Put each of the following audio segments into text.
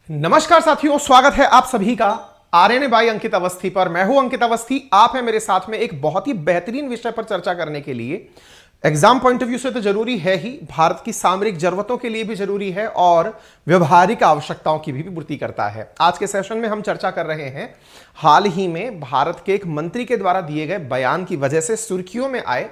नमस्कार साथियों, स्वागत है आप सभी का आरएनए बाय अंकित अवस्थी पर। मैं हूं अंकित अवस्थी। आप हैं मेरे साथ में एक बहुत ही बेहतरीन विषय पर चर्चा करने के लिए। एग्जाम पॉइंट ऑफ व्यू से तो जरूरी है ही, भारत की सामरिक जरूरतों के लिए भी जरूरी है और व्यवहारिक आवश्यकताओं की भी पूर्ति करता है। आज के सेशन में हम चर्चा कर रहे हैं हाल ही में भारत के एक मंत्री के द्वारा दिए गए बयान की वजह से सुर्खियों में आए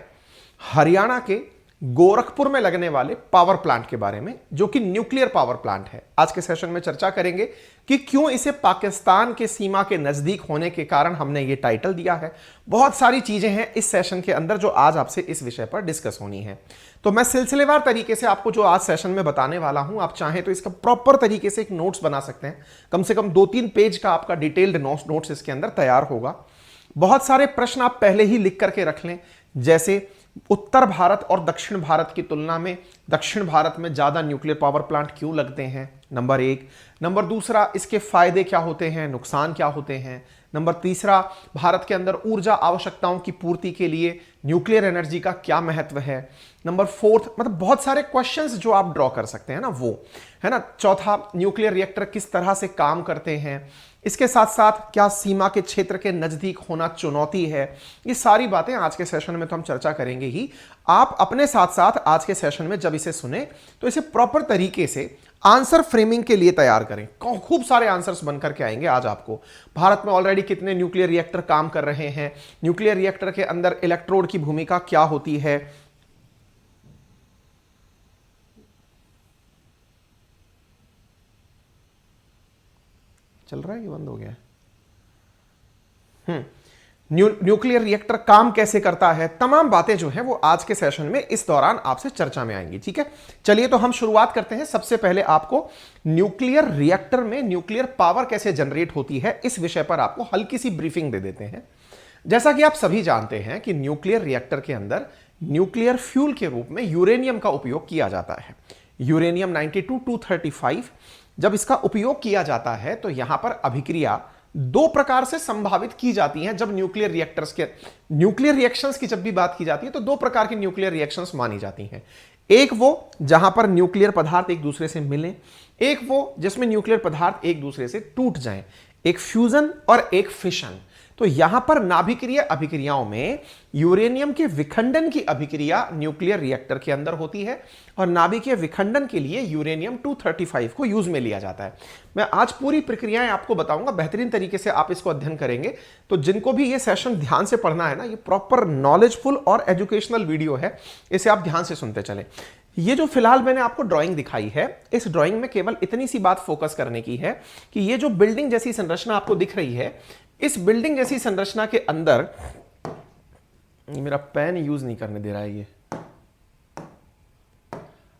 हरियाणा के गोरखपुर में लगने वाले पावर प्लांट के बारे में, जो कि न्यूक्लियर पावर प्लांट है। आज के सेशन में चर्चा करेंगे कि क्यों इसे पाकिस्तान के सीमा के नजदीक होने के कारण हमने ये टाइटल दिया है। बहुत सारी चीजें हैं इस सेशन के अंदर जो आज आपसे इस विषय पर डिस्कस होनी है। तो मैं सिलसिलेवार तरीके से आपको जो आज सेशन में बताने वाला हूं, आप चाहें तो इसका प्रॉपर तरीके से एक नोट्स बना सकते हैं। कम से कम 2-3 पेज का आपका डिटेल्ड नोट्स इसके अंदर तैयार होगा। बहुत सारे प्रश्न आप पहले ही लिख करके रख लें, जैसे उत्तर भारत और दक्षिण भारत की तुलना में दक्षिण भारत में ज्यादा न्यूक्लियर पावर प्लांट क्यों लगते हैं, नंबर 1। नंबर 2, इसके फायदे क्या होते हैं, नुकसान क्या होते हैं। नंबर 3, भारत के अंदर ऊर्जा आवश्यकताओं की पूर्ति के लिए न्यूक्लियर एनर्जी का क्या महत्व है। नंबर 4, मतलब बहुत सारे क्वेश्चंस जो आप ड्रॉ कर सकते हैं ना, वो है ना। चौथा, न्यूक्लियर रिएक्टर किस तरह से काम करते हैं। इसके साथ साथ क्या सीमा के क्षेत्र के नजदीक होना चुनौती है। ये सारी बातें आज के सेशन में तो हम चर्चा करेंगे ही। आप अपने साथ साथ आज के सेशन में जब इसे सुने तो इसे प्रॉपर तरीके से आंसर फ्रेमिंग के लिए तैयार करें। खूब सारे आंसर्स बनकर के आएंगे आज आपको। भारत में ऑलरेडी कितने न्यूक्लियर रिएक्टर काम कर रहे हैं, न्यूक्लियर रिएक्टर के अंदर इलेक्ट्रोड की भूमिका क्या होती है। चल रहा है कि बंद हो गया है? न्यूक्लियर रिएक्टर काम कैसे करता है, तमाम बातें जो हैं वो आज के सेशन में इस दौरान आपसे चर्चा में आएंगी। ठीक है, चलिए तो हम शुरुआत करते हैं। सबसे पहले आपको न्यूक्लियर रिएक्टर में न्यूक्लियर पावर कैसे जनरेट होती है, इस विषय पर आपको हल्की सी ब्रीफिंग दे देते हैं। जैसा कि आप सभी जानते हैं कि न्यूक्लियर रिएक्टर के अंदर न्यूक्लियर फ्यूल के रूप में यूरेनियम का उपयोग किया जाता है। यूरेनियम 92 235 जब इसका उपयोग किया जाता है तो यहां पर अभिक्रिया 2 प्रकार से संभावित की जाती हैं। जब न्यूक्लियर रिएक्शंस की जब भी बात की जाती है तो 2 प्रकार की न्यूक्लियर रिएक्शंस मानी जाती हैं। एक वो जहां पर न्यूक्लियर पदार्थ एक दूसरे से मिलें, एक वो जिसमें न्यूक्लियर पदार्थ एक दूसरे से टूट जाएं, एक फ्यूजन और एक फिशन। तो यहां पर नाभिकीय अभिक्रियाओं में यूरेनियम के विखंडन की अभिक्रिया न्यूक्लियर रिएक्टर के अंदर होती है और नाभिकीय विखंडन के लिए यूरेनियम 235 को यूज में लिया जाता है। मैं आज पूरी प्रक्रियाएं आपको बताऊंगा, बेहतरीन तरीके से आप इसको अध्ययन करेंगे। तो जिनको भी ये सेशन ध्यान से पढ़ना है ना, ये प्रॉपर नॉलेजफुल और एजुकेशनल वीडियो है, इसे आप ध्यान से सुनते चलें। ये जो फिलहाल मैंने आपको ड्राइंग दिखाई है, इस ड्राइंग में केवल इतनी सी बात फोकस करने की है कि ये जो बिल्डिंग जैसी संरचना आपको दिख रही है, इस बिल्डिंग जैसी संरचना के अंदर, मेरा पेन यूज नहीं करने दे रहा है ये,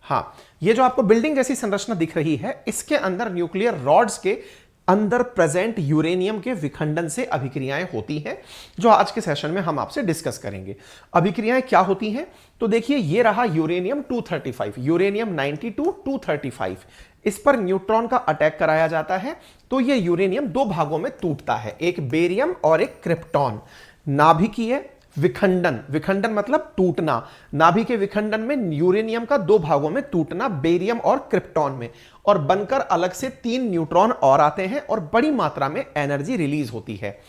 हाँ, ये जो आपको बिल्डिंग जैसी संरचना दिख रही है, इसके अंदर न्यूक्लियर रॉड्स के अंदर प्रेजेंट यूरेनियम के विखंडन से अभिक्रियाएं होती हैं, जो आज के सेशन में हम आपसे डिस्कस करेंगे। अभिक्रियाएं क्या होती हैं, तो देखिए ये रहा यूरेनियम 235, यूरेनियम 92 235, इस पर न्यूट्रॉन का अटैक कराया जाता है तो ये यूरेनियम 2 भागों में टूटता है, एक बेरियम और एक क्रिप्टॉन। नाभिकीय विखंडन, विखंडन मतलब टूटना, नाभि के विखंडन में यूरेनियम का 2 भागों में टूटना, बेरियम और क्रिप्टॉन में, और बनकर अलग से 3 न्यूट्रॉन और आते हैं और बड़ी मात्रा में एनर्जी रिलीज होती है।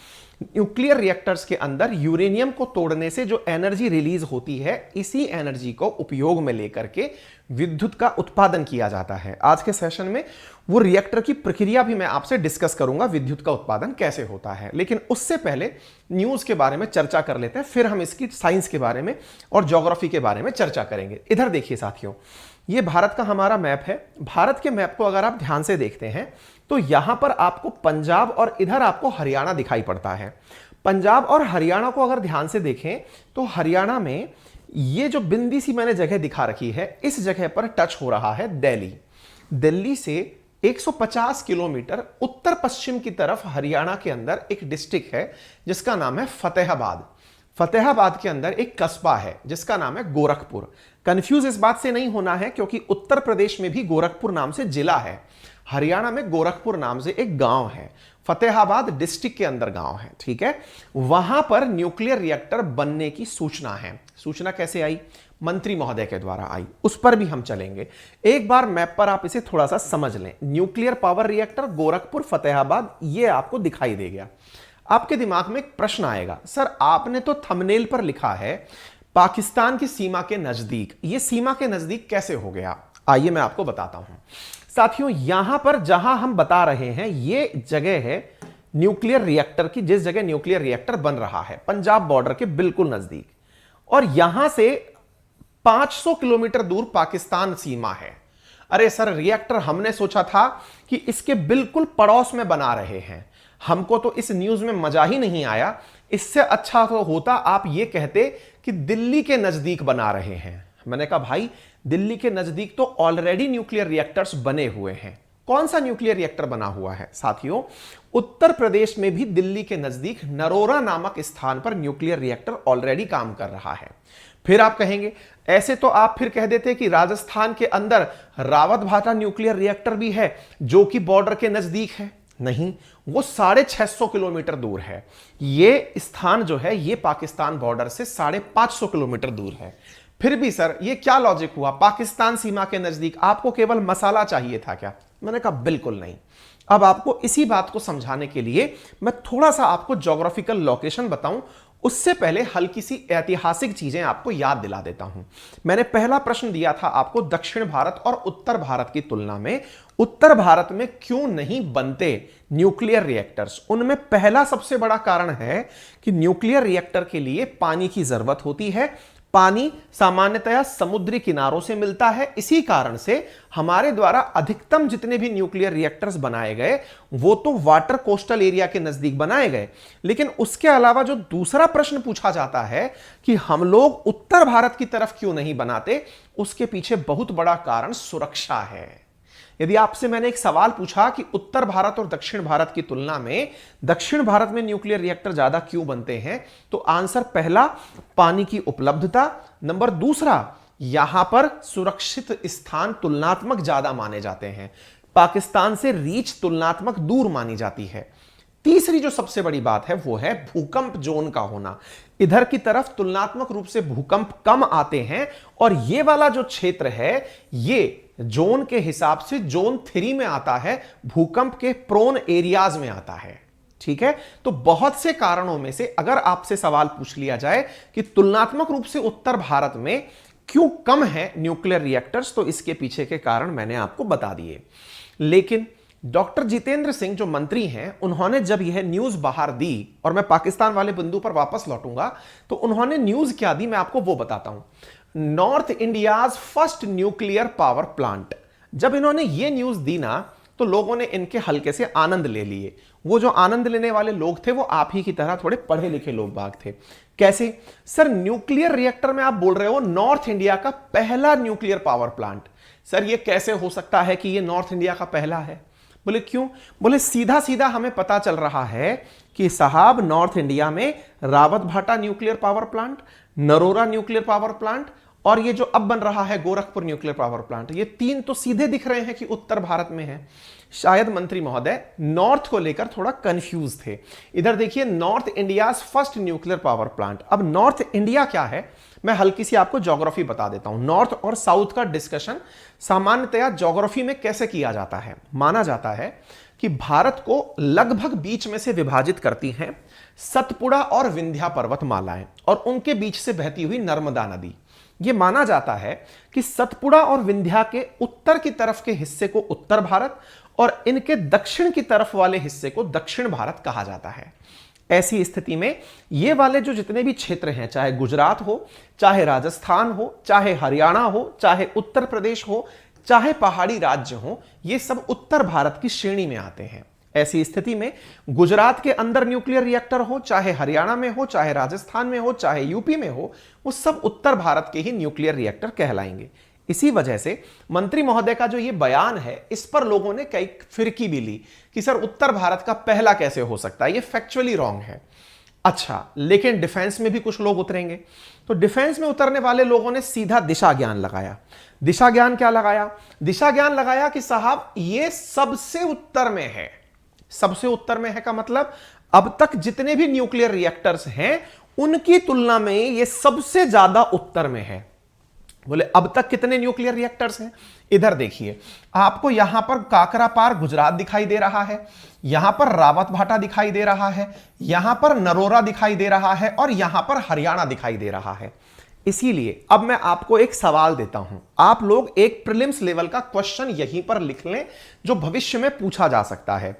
न्यूक्लियर रिएक्टर्स के अंदर यूरेनियम को तोड़ने से जो एनर्जी रिलीज होती है, इसी एनर्जी को उपयोग में लेकर के विद्युत का उत्पादन किया जाता है। आज के सेशन में वो रिएक्टर की प्रक्रिया भी मैं आपसे डिस्कस करूंगा, विद्युत का उत्पादन कैसे होता है। लेकिन उससे पहले न्यूज के बारे में चर्चा कर लेते हैं, फिर हम इसकी साइंस के बारे में और ज्योग्राफी के बारे में चर्चा करेंगे। इधर देखिए साथियों, ये भारत का हमारा मैप है। भारत के मैप को अगर आप ध्यान से देखते हैं तो यहां पर आपको पंजाब और इधर आपको हरियाणा दिखाई पड़ता है। पंजाब और हरियाणा को अगर ध्यान से देखें तो हरियाणा में ये जो बिंदी सी मैंने जगह दिखा रखी है, इस जगह पर टच हो रहा है दिल्ली। दिल्ली से 150 किलोमीटर उत्तर पश्चिम की तरफ हरियाणा के अंदर एक डिस्ट्रिक्ट है जिसका नाम है फतेहाबाद। फतेहाबाद के अंदर एक कस्बा है जिसका नाम है गोरखपुर। कंफ्यूज इस बात से नहीं होना है क्योंकि उत्तर प्रदेश में भी गोरखपुर नाम से जिला है, हरियाणा में गोरखपुर नाम से एक गांव है, फतेहाबाद डिस्ट्रिक्ट के अंदर गांव है, ठीक है। वहां पर न्यूक्लियर रिएक्टर बनने की सूचना है। सूचना कैसे आई? मंत्री महोदय के द्वारा आई, उस पर भी हम चलेंगे। एक बार मैप पर आप इसे थोड़ा सा समझ लें। Nuclear power reactor Gorakhpur Fatehabad, ये आपको दिखाई दे गया। आपके दिमाग में एक प्रश्न आएगा, सर आपने तो थंबनेल पर लिखा है पाकिस्तान की सीमा के नजदीक, ये सीमा के नजदीक कैसे हो गया? आइए मैं आपको बताता हूं। साथियों, यहां पर जहां हम बता रहे हैं ये जगह है न्यूक्लियर रिएक्टर की, जिस जगह न्यूक्लियर रिएक्टर बन रहा है, पंजाब बॉर्डर के बिल्कुल नजदीक। और यहां से 500 किलोमीटर दूर पाकिस्तान सीमा है। अरे सर, रिएक्टर हमने सोचा था कि इसके बिल्कुल पड़ोस में बना रहे हैं, हमको तो इस न्यूज में मजा ही नहीं आया। इससे अच्छा तो होता आप ये कहते कि दिल्ली के नजदीक बना रहे हैं। मैंने कहा भाई, दिल्ली के नजदीक तो ऑलरेडी न्यूक्लियर रिएक्टर्स बने हुए हैं। कौन सा न्यूक्लियर रिएक्टर बना हुआ है? साथियों, उत्तर प्रदेश में भी दिल्ली के नजदीक नरोरा नामक स्थान पर न्यूक्लियर रिएक्टर ऑलरेडी काम कर रहा है। फिर आप कहेंगे, ऐसे तो आप फिर कह देते कि राजस्थान के अंदर रावत भाटा न्यूक्लियर रिएक्टर भी है जो कि बॉर्डर के नजदीक है। नहीं, वो 650 किलोमीटर दूर है। ये स्थान जो है ये पाकिस्तान बॉर्डर से 550 किलोमीटर दूर है। फिर भी सर ये क्या लॉजिक हुआ? पाकिस्तान सीमा के नजदीक, आपको केवल मसाला चाहिए था क्या? मैंने कहा बिल्कुल नहीं। अब आपको इसी बात को समझाने के लिए मैं थोड़ा सा आपको ज्योग्राफिकल लोकेशन बताऊं, उससे पहले हल्की सी ऐतिहासिक चीजें आपको याद दिला देता हूं। मैंने पहला प्रश्न दिया था आपको, दक्षिण भारत और उत्तर भारत की तुलना में उत्तर भारत में क्यों नहीं बनते न्यूक्लियर रिएक्टर्स? उनमें पहला सबसे बड़ा कारण है कि न्यूक्लियर रिएक्टर के लिए पानी की जरूरत होती है। पानी सामान्यतया समुद्री किनारों से मिलता है। इसी कारण से हमारे द्वारा अधिकतम जितने भी न्यूक्लियर रिएक्टर्स बनाए गए वो तो वाटर कोस्टल एरिया के नजदीक बनाए गए। लेकिन उसके अलावा जो दूसरा प्रश्न पूछा जाता है कि हम लोग उत्तर भारत की तरफ क्यों नहीं बनाते, उसके पीछे बहुत बड़ा कारण सुरक्षा है। यदि आपसे मैंने एक सवाल पूछा कि उत्तर भारत और दक्षिण भारत की तुलना में दक्षिण भारत में न्यूक्लियर रिएक्टर ज्यादा क्यों बनते हैं, तो आंसर पहला पानी की उपलब्धता, नंबर दूसरा यहां पर सुरक्षित स्थान तुलनात्मक ज्यादा माने जाते हैं, पाकिस्तान से रीच तुलनात्मक दूर मानी जाती है। तीसरी जो सबसे बड़ी बात है वो है भूकंप जोन का होना। इधर की तरफ तुलनात्मक रूप से भूकंप कम आते हैं और ये वाला जो क्षेत्र है ये जोन के हिसाब से जोन 3 में आता है, भूकंप के प्रोन एरियाज में आता है। ठीक है, तो बहुत से कारणों में से अगर आपसे सवाल पूछ लिया जाए कि तुलनात्मक रूप से उत्तर भारत में क्यों कम है न्यूक्लियर रिएक्टर्स, तो इसके पीछे के कारण मैंने आपको बता दिए। लेकिन डॉक्टर जितेंद्र सिंह जो मंत्री हैं, उन्होंने जब यह न्यूज बाहर दी, और मैं पाकिस्तान वाले बिंदु पर वापस लौटूंगा, तो उन्होंने न्यूज क्या दी मैं आपको वो बताता हूं। North India's first nuclear power plant, जब इन्होंने ये न्यूज दी ना तो लोगों ने इनके हल्के से आनंद ले लिए। वो जो आनंद लेने वाले लोग थे वो आप ही की तरह थोड़े पढ़े लिखे लोग बाग थे। कैसे? सर न्यूक्लियर रिएक्टर में आप बोल रहे हो नॉर्थ इंडिया का पहला न्यूक्लियर पावर प्लांट, सर ये कैसे हो सकता है कि ये नॉर्थ इंडिया का पहला है? बोले क्यों? बोले सीधा सीधा हमें पता चल रहा है कि साहब नॉर्थ इंडिया में रावत भाटा nuclear power plant, Narora nuclear power plant और ये जो अब बन रहा है गोरखपुर न्यूक्लियर पावर प्लांट, ये तीन तो सीधे दिख रहे हैं कि उत्तर भारत में है। शायद मंत्री महोदय नॉर्थ को लेकर थोड़ा कंफ्यूज थे। इधर देखिए, north India first nuclear power plant. अब नॉर्थ इंडिया क्या है, मैं हल्की सी आपको ज्योग्राफी बता देता हूं। नॉर्थ और साउथ का डिस्कशन सामान्यतया ज्योग्राफी में कैसे किया जाता है? माना जाता है कि भारत को लगभग बीच में से विभाजित करती हैं सतपुड़ा और विंध्या पर्वतमालाएं और उनके बीच से बहती हुई नर्मदा नदी। यह माना जाता है कि सतपुड़ा और विंध्या के उत्तर की तरफ के हिस्से को उत्तर भारत और इनके दक्षिण की तरफ वाले हिस्से को दक्षिण भारत कहा जाता है। ऐसी स्थिति में ये वाले जो जितने भी क्षेत्र हैं, चाहे गुजरात हो, चाहे राजस्थान हो, चाहे हरियाणा हो, चाहे उत्तर प्रदेश हो, चाहे पहाड़ी राज्य हो, ये सब उत्तर भारत की श्रेणी में आते हैं। ऐसी स्थिति में गुजरात के अंदर न्यूक्लियर रिएक्टर हो, चाहे हरियाणा में हो, चाहे राजस्थान में हो, चाहे यूपी में हो, वो सब उत्तर भारत के ही न्यूक्लियर रिएक्टर कहलाएंगे। इसी वजह से मंत्री महोदय का जो ये बयान है, इस पर लोगों ने कई फिरकी भी ली कि सर उत्तर भारत का पहला कैसे हो सकता है, ये फैक्चुअली रॉन्ग है। अच्छा, लेकिन डिफेंस में भी कुछ लोग उतरेंगे। तो डिफेंस में उतरने वाले लोगों ने सीधा दिशा ज्ञान लगाया। दिशा ज्ञान क्या लगाया? दिशा ज्ञान लगाया कि साहब ये सबसे उत्तर में है। सबसे उत्तर में है का मतलब अब तक जितने भी न्यूक्लियर रिएक्टर्स हैं उनकी तुलना में ये सबसे ज्यादा उत्तर में है। बोले अब तक कितने न्यूक्लियर रिएक्टर्स हैं? इधर देखिए, आपको यहां पर काकरापार गुजरात दिखाई दे रहा है, यहां पर रावतभाटा दिखाई दे रहा है, यहां पर नरोरा दिखाई दे रहा है और यहां पर हरियाणा दिखाई दे रहा है। इसीलिए अब मैं आपको एक सवाल देता हूं, आप लोग एक प्रीलिम्स लेवल का क्वेश्चन यहीं पर लिख लें जो भविष्य में पूछा जा सकता है।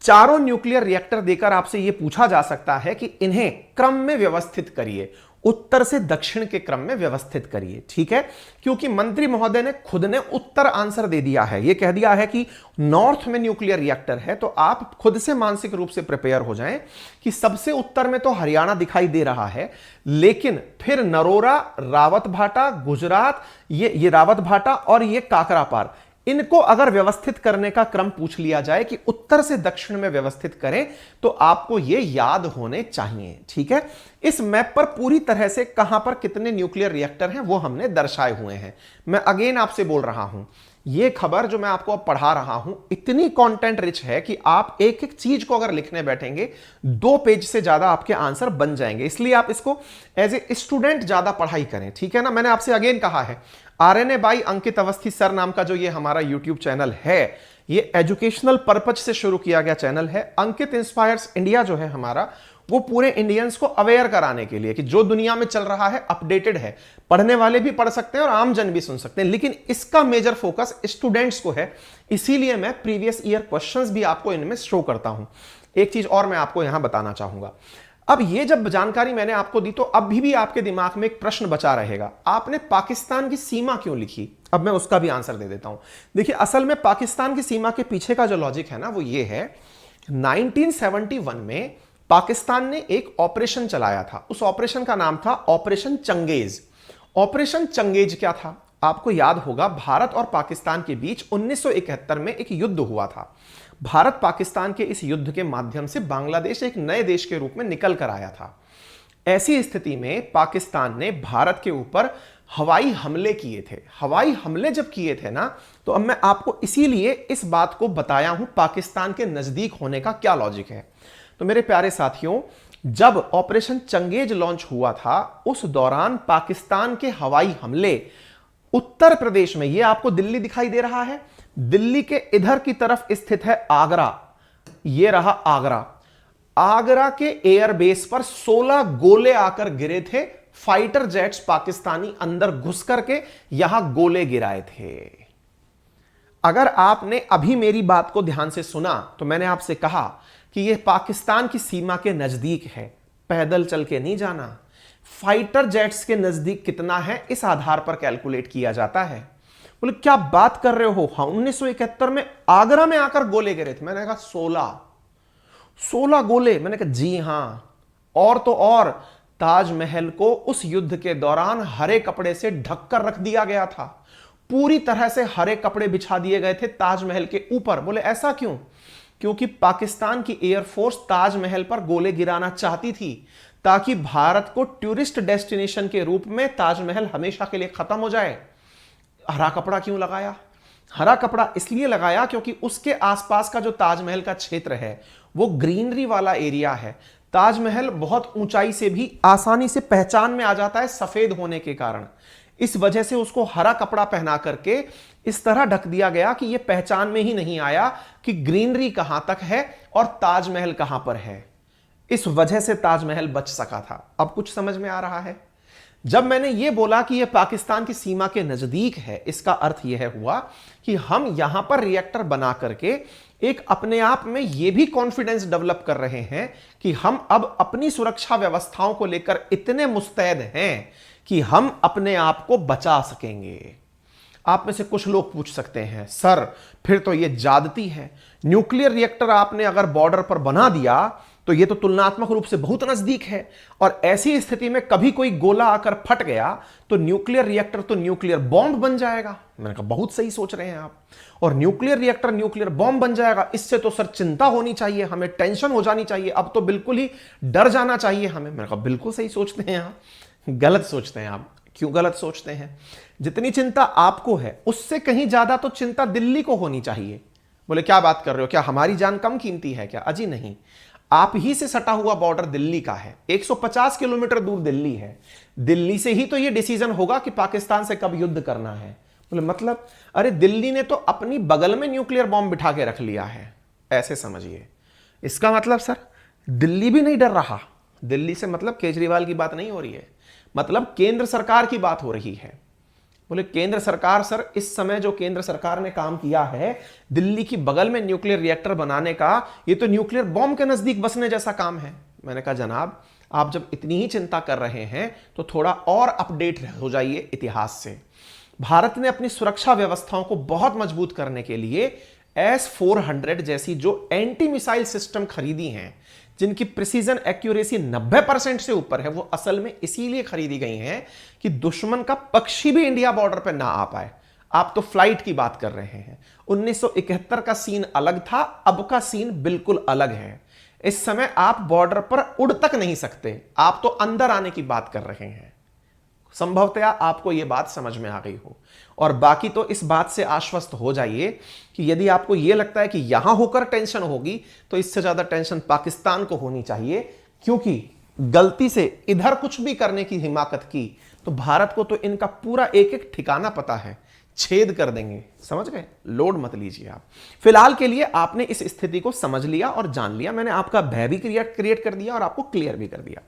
चारों न्यूक्लियर रिएक्टर देकर आपसे यह पूछा जा सकता है कि इन्हें क्रम में व्यवस्थित करिए, उत्तर से दक्षिण के क्रम में व्यवस्थित करिए। ठीक है, क्योंकि मंत्री महोदय ने खुद ने उत्तर आंसर दे दिया है, यह कह दिया है कि नॉर्थ में न्यूक्लियर रिएक्टर है, तो आप खुद से मानसिक रूप से प्रिपेयर हो जाएं कि सबसे उत्तर में तो हरियाणा दिखाई दे रहा है, लेकिन फिर नरोरा, रावतभाटा, गुजरात, ये रावतभाटा और ये काकरापार, इनको अगर व्यवस्थित करने का क्रम पूछ लिया जाए कि उत्तर से दक्षिण में व्यवस्थित करें तो आपको ये याद होने चाहिए। ठीक है, इस मैप पर पूरी तरह से कहां पर कितने न्यूक्लियर रिएक्टर हैं वो हमने दर्शाए हुए हैं। मैं अगेन आपसे बोल रहा हूं, ये खबर जो मैं आपको अब पढ़ा रहा हूं इतनी कंटेंट रिच है कि आप एक एक चीज को अगर लिखने बैठेंगे 2 पेज से ज्यादा आपके आंसर बन जाएंगे। इसलिए आप इसको एज ए स्टूडेंट ज्यादा पढ़ाई करें। ठीक है ना, मैंने आपसे अगेन कहा है RNA by Ankit Awasthi sir नाम का जो ये हमारा यूट्यूब चैनल है, ये एजुकेशनल पर्पज से शुरू किया गया चैनल है। अंकित इंस्पायर्स इंडिया जो है हमारा, वो पूरे इंडियंस को अवेयर कराने के लिए कि जो दुनिया में चल रहा है अपडेटेड है, पढ़ने वाले भी पढ़ सकते हैं और आम जन भी सुन सकते हैं, लेकिन इसका मेजर फोकस स्टूडेंट्स को है। इसीलिए मैं प्रीवियस ईयर क्वेश्चंस भी आपको इनमें शो करता हूं। एक चीज और मैं आपको यहां बताना चाहूंगा, अब ये जब जानकारी मैंने आपको दी तो अभी भी आपके दिमाग में एक प्रश्न बचा रहेगा, आपने पाकिस्तान की सीमा क्यों लिखी? अब मैं उसका भी आंसर दे देता हूं। देखिए, असल में पाकिस्तान की सीमा के पीछे का जो लॉजिक है ना वो ये है, 1971 में पाकिस्तान ने एक ऑपरेशन चलाया था। उस ऑपरेशन का नाम था ऑपरेशन चंगेज। ऑपरेशन चंगेज क्या था? आपको याद होगा, भारत और पाकिस्तान के बीच 1971 में एक युद्ध हुआ था। भारत पाकिस्तान के इस युद्ध के माध्यम से बांग्लादेश एक नए देश के रूप में निकल कर आया था। ऐसी स्थिति में पाकिस्तान ने भारत के ऊपर हवाई हमले किए थे। हवाई हमले जब किए थे ना, तो अब मैं आपको इसीलिए इस बात को बताया हूं पाकिस्तान के नजदीक होने का क्या लॉजिक है। तो मेरे प्यारे साथियों, जब ऑपरेशन चंगेज लॉन्च हुआ था उस दौरान पाकिस्तान के हवाई हमले उत्तर प्रदेश में, ये आपको दिल्ली दिखाई दे रहा है, दिल्ली के इधर की तरफ स्थित है आगरा, ये रहा आगरा। आगरा के एयरबेस पर 16 गोले आकर गिरे थे। फाइटर जेट्स पाकिस्तानी अंदर घुस करके यहां गोले गिराए थे। अगर आपने अभी मेरी बात को ध्यान से सुना तो मैंने आपसे कहा कि यह पाकिस्तान की सीमा के नजदीक है, पैदल चल के नहीं जाना। फाइटर जेट्स के नजदीक कितना है इस आधार पर कैलकुलेट किया जाता है। बोले क्या बात कर रहे हो? हाँ, 1971 में आगरा में आकर गोले गिरे थे। मैंने कहा 16 गोले। मैंने कहा जी हां। और तो और ताजमहल को उस युद्ध के दौरान हरे कपड़े से ढककर रख दिया गया था। पूरी तरह से हरे कपड़े बिछा दिए गए थे ताजमहल के ऊपर। बोले ऐसा क्यों? क्योंकि पाकिस्तान की एयरफोर्स ताजमहल पर गोले गिराना चाहती थी ताकि भारत को टूरिस्ट डेस्टिनेशन के रूप में ताजमहल हमेशा के लिए खत्म हो जाए। हरा कपड़ा क्यों लगाया? हरा कपड़ा इसलिए लगाया क्योंकि उसके आसपास का जो ताजमहल का क्षेत्र है वो ग्रीनरी वाला एरिया है। ताजमहल बहुत ऊंचाई से भी आसानी से पहचान में आ जाता है सफेद होने के कारण। इस वजह से उसको हरा कपड़ा पहना करके इस तरह ढक दिया गया कि यह पहचान में ही नहीं आया कि ग्रीनरी कहां तक है और ताजमहल कहां पर है। इस वजह से ताजमहल बच सका था। अब कुछ समझ में आ रहा है? जब मैंने यह बोला कि यह पाकिस्तान की सीमा के नजदीक है, इसका अर्थ यह हुआ कि हम यहां पर रिएक्टर बना करके एक अपने आप में यह भी कॉन्फिडेंस डेवलप कर रहे हैं कि हम अब अपनी सुरक्षा व्यवस्थाओं को लेकर इतने मुस्तैद हैं कि हम अपने आप को बचा सकेंगे। आप में से कुछ लोग पूछ सकते हैं, सर फिर तो यह ज्यादती है। न्यूक्लियर रिएक्टर आपने अगर बॉर्डर पर बना दिया तो ये तो तुलनात्मक रूप से बहुत नजदीक है। और ऐसी स्थिति में कभी कोई गोला आकर फट गया तो न्यूक्लियर रिएक्टर तो न्यूक्लियर बॉम्ब बन जाएगा। मैंने कहा बहुत सही सोच रहे हैं आप, और न्यूक्लियर रिएक्टर न्यूक्लियर बॉम्ब बन जाएगा, इससे तो सर चिंता होनी चाहिए, हमें टेंशन हो जानी चाहिए, अब तो बिल्कुल ही डर जाना चाहिए हमें। मैंने कहा बिल्कुल सही सोचते हैं आप, गलत सोचते हैं आप। क्यों गलत सोचते हैं? जितनी चिंता आपको है उससे कहीं ज्यादा तो चिंता दिल्ली को होनी चाहिए। बोले क्या बात कर रहे हो, क्या हमारी जान कम कीमती है क्या? अजी नहीं, आप ही से सटा हुआ बॉर्डर दिल्ली का है, 150 किलोमीटर दूर दिल्ली है, दिल्ली से ही तो यह डिसीजन होगा कि पाकिस्तान से कब युद्ध करना है। बोले मतलब? अरे दिल्ली ने तो अपनी बगल में न्यूक्लियर बॉम्ब बिठा के रख लिया है, ऐसे समझिए। इसका मतलब सर दिल्ली भी नहीं डर रहा। दिल्ली से मतलब केजरीवाल की बात नहीं हो रही है, मतलब केंद्र सरकार की बात हो रही है। बोले केंद्र सरकार? सर इस समय जो केंद्र सरकार ने काम किया है दिल्ली की बगल में न्यूक्लियर रिएक्टर बनाने का, ये तो न्यूक्लियर बॉम्ब के नजदीक बसने जैसा काम है। मैंने कहा जनाब आप जब इतनी ही चिंता कर रहे हैं तो थोड़ा और अपडेट हो जाइए इतिहास से। भारत ने अपनी सुरक्षा व्यवस्थाओं को बहुत मजबूत करने के लिए S-400 जैसी जो एंटी मिसाइल सिस्टम खरीदी हैं, जिनकी प्रिसीजन एक्यूरेसी 90% से ऊपर है, वो असल में इसीलिए खरीदी गई हैं कि दुश्मन का पक्षी भी इंडिया बॉर्डर पर ना आ पाए। आप तो फ्लाइट की बात कर रहे हैं, 1971 का सीन अलग था, अब का सीन बिल्कुल अलग है। इस समय आप बॉर्डर पर उड़ तक नहीं सकते, आप तो अंदर आने की बात कर रहे हैं। संभवतया आपको यह बात समझ में आ गई हो। और बाकी तो इस बात से आश्वस्त हो जाइए कि यदि आपको यह लगता है कि यहां होकर टेंशन होगी तो इससे ज्यादा टेंशन पाकिस्तान को होनी चाहिए, क्योंकि गलती से इधर कुछ भी करने की हिमाकत की तो भारत को तो इनका पूरा एक एक ठिकाना पता है, छेद कर देंगे। समझ गए? लोड मत लीजिए आप। फिलहाल के लिए आपने इस स्थिति को समझ लिया और जान लिया, मैंने आपका भय भी क्रिएट कर दिया और आपको क्लियर भी कर दिया।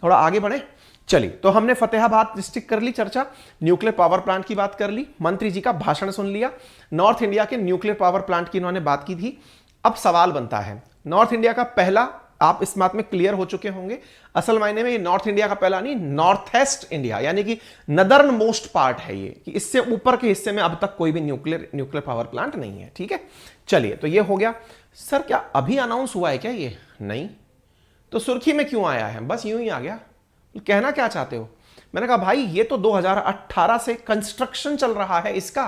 थोड़ा आगे बढ़े। चलिए, तो हमने फतेहाबाद डिस्ट्रिक्ट कर ली चर्चा, न्यूक्लियर पावर प्लांट की बात कर ली, मंत्री जी का भाषण सुन लिया, नॉर्थ इंडिया के न्यूक्लियर पावर प्लांट की इन्होंने बात की थी। अब सवाल बनता है, नॉर्थ इंडिया का पहला, आप इस बात में क्लियर हो चुके होंगे, असल मायने में ये नॉर्थ इंडिया का पहला नहीं, नॉर्थ ईस्ट इंडिया यानी कि नदर्न मोस्ट पार्ट है ये, कि इससे ऊपर के हिस्से में अब तक कोई भी न्यूक्लियर पावर प्लांट नहीं है। ठीक है, चलिए, तो ये हो गया। सर क्या अभी अनाउंस हुआ है क्या ये? नहीं, तो सुर्खी में क्यों आया है? बस यूं ही आ गया। कहना क्या चाहते हो? मैंने कहा भाई ये तो 2018 से कंस्ट्रक्शन चल रहा है इसका,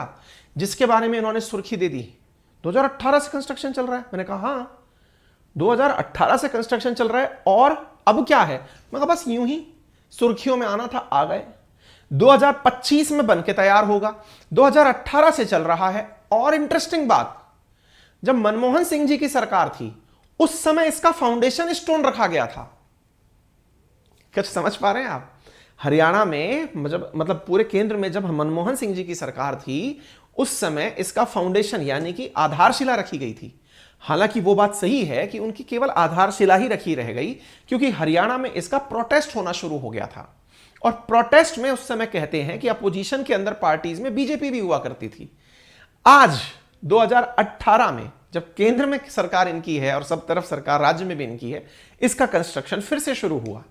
जिसके बारे में इन्होंने सुर्खी दे दी। 2018 से कंस्ट्रक्शन चल रहा है? मैंने कहा हाँ 2018 से कंस्ट्रक्शन चल रहा है, और अब क्या है? मैं कहा बस यूं ही सुर्खियों में आना था, आ गए। 2025 में बनके तैयार होगा, 2018 से चल रहा है। और इंटरेस्टिंग बात, जब मनमोहन सिंह जी की सरकार थी उस समय इसका फाउंडेशन स्टोन रखा गया था। क्या समझ पा रहे हैं आप? हरियाणा में मतलब पूरे केंद्र में जब मनमोहन सिंह जी की सरकार थी उस समय इसका फाउंडेशन यानी कि आधारशिला रखी गई थी। हालांकि वो बात सही है कि उनकी केवल आधारशिला ही रखी रह गई, क्योंकि हरियाणा में इसका प्रोटेस्ट होना शुरू हो गया था। और प्रोटेस्ट में उस समय कहते हैं कि अपोजिशन के अंदर पार्टीज में बीजेपी भी हुआ करती थी। आज 2018 में जब केंद्र में सरकार इनकी है और सब तरफ सरकार राज्य में भी इनकी है, इसका कंस्ट्रक्शन फिर से शुरू हुआ।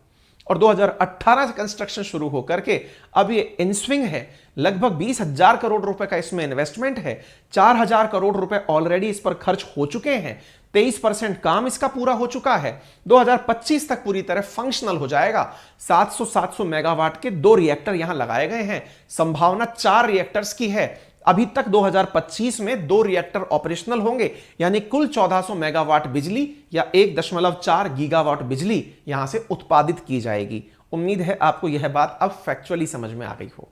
और 2018 से कंस्ट्रक्शन शुरू होकर के अब ये इन स्विंग है। लगभग 20,000 करोड़ रुपए का इसमें इन्वेस्टमेंट है, 4,000 करोड़ रुपए ऑलरेडी इस पर खर्च हो चुके हैं, 23% काम इसका पूरा हो चुका है। 2025 तक पूरी तरह फंक्शनल हो जाएगा। 700 मेगावाट के 2 रिएक्टर यहां लगाए गए हैं, संभावना 4 रिएक्टर्स की है। अभी तक 2025 में 2 रिएक्टर ऑपरेशनल होंगे, यानी कुल 1400 मेगावाट बिजली या 1.4 गीगावाट बिजली यहां से उत्पादित की जाएगी। उम्मीद है आपको यह बात अब फैक्चुअली समझ में आ गई हो।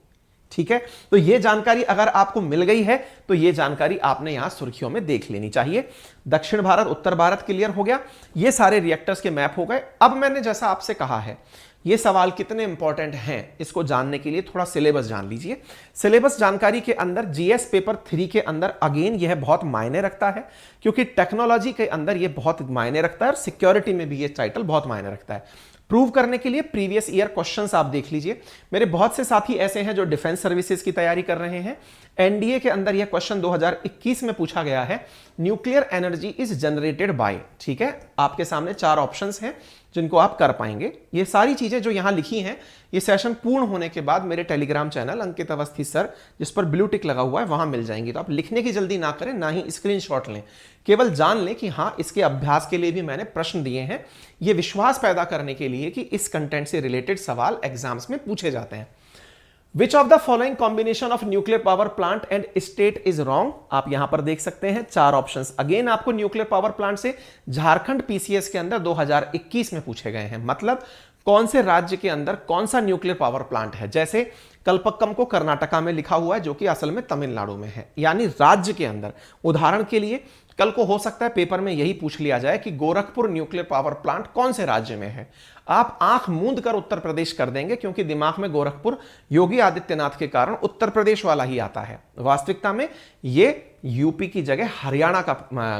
ठीक है, तो यह जानकारी अगर आपको मिल गई है तो यह जानकारी आपने यहां सुर्खियों में देख लेनी चाहिए। दक्षिण भारत, उत्तर भारत क्लियर हो गया, ये सारे रिएक्टर्स के मैप हो गए। अब मैंने जैसा आपसे कहा है, ये सवाल कितने इंपॉर्टेंट हैं इसको जानने के लिए थोड़ा सिलेबस जान लीजिए। सिलेबस जानकारी के अंदर जीएस पेपर 3 के अंदर अगेन यह बहुत मायने रखता है, क्योंकि टेक्नोलॉजी के अंदर यह बहुत मायने रखता है और सिक्योरिटी में भी यह टाइटल बहुत मायने रखता है। प्रूव करने के लिए प्रीवियस ईयर क्वेश्चंस आप देख लीजिए। मेरे बहुत से साथी ऐसे हैं जो डिफेंस सर्विसेज की तैयारी कर रहे हैं। एनडीए के अंदर यह क्वेश्चन 2021 में पूछा गया है, nuclear energy is generated by. ठीक है, आपके सामने 4 ऑप्शंस हैं जिनको आप कर पाएंगे। ये सारी चीजें जो यहां लिखी हैं, ये सेशन पूर्ण होने के बाद मेरे टेलीग्राम चैनल अंकित अवस्थी सर, जिस पर ब्लू टिक लगा हुआ है, वहां मिल जाएंगी। तो आप लिखने की जल्दी ना करें, ना ही स्क्रीनशॉट लें, केवल जान लें कि हाँ, इसके अभ्यास के लिए भी मैंने प्रश्न दिए हैं, ये विश्वास पैदा करने के लिए कि इस कंटेंट से रिलेटेड सवाल एग्जाम्स में पूछे जाते हैं। Which of the following combination of nuclear power plant and state is wrong? आप यहां पर देख सकते हैं 4 ऑप्शंस। अगेन आपको न्यूक्लियर पावर प्लांट से झारखंड पीसीएस के अंदर 2021 में पूछे गए हैं। मतलब कौन से राज्य के अंदर कौन सा न्यूक्लियर पावर प्लांट है। जैसे कलपक्कम को कर्नाटका में लिखा हुआ है, जो कि असल में तमिलनाडु में है, यानी राज्य के अंदर। उदाहरण के लिए कल को हो सकता है पेपर में यही पूछ लिया जाए कि गोरखपुर न्यूक्लियर पावर प्लांट कौन से राज्य में है। आप आंख मूंद कर उत्तर प्रदेश कर देंगे, क्योंकि दिमाग में गोरखपुर योगी आदित्यनाथ के कारण उत्तर प्रदेश वाला ही आता है। वास्तविकता में ये यूपी की जगह हरियाणा का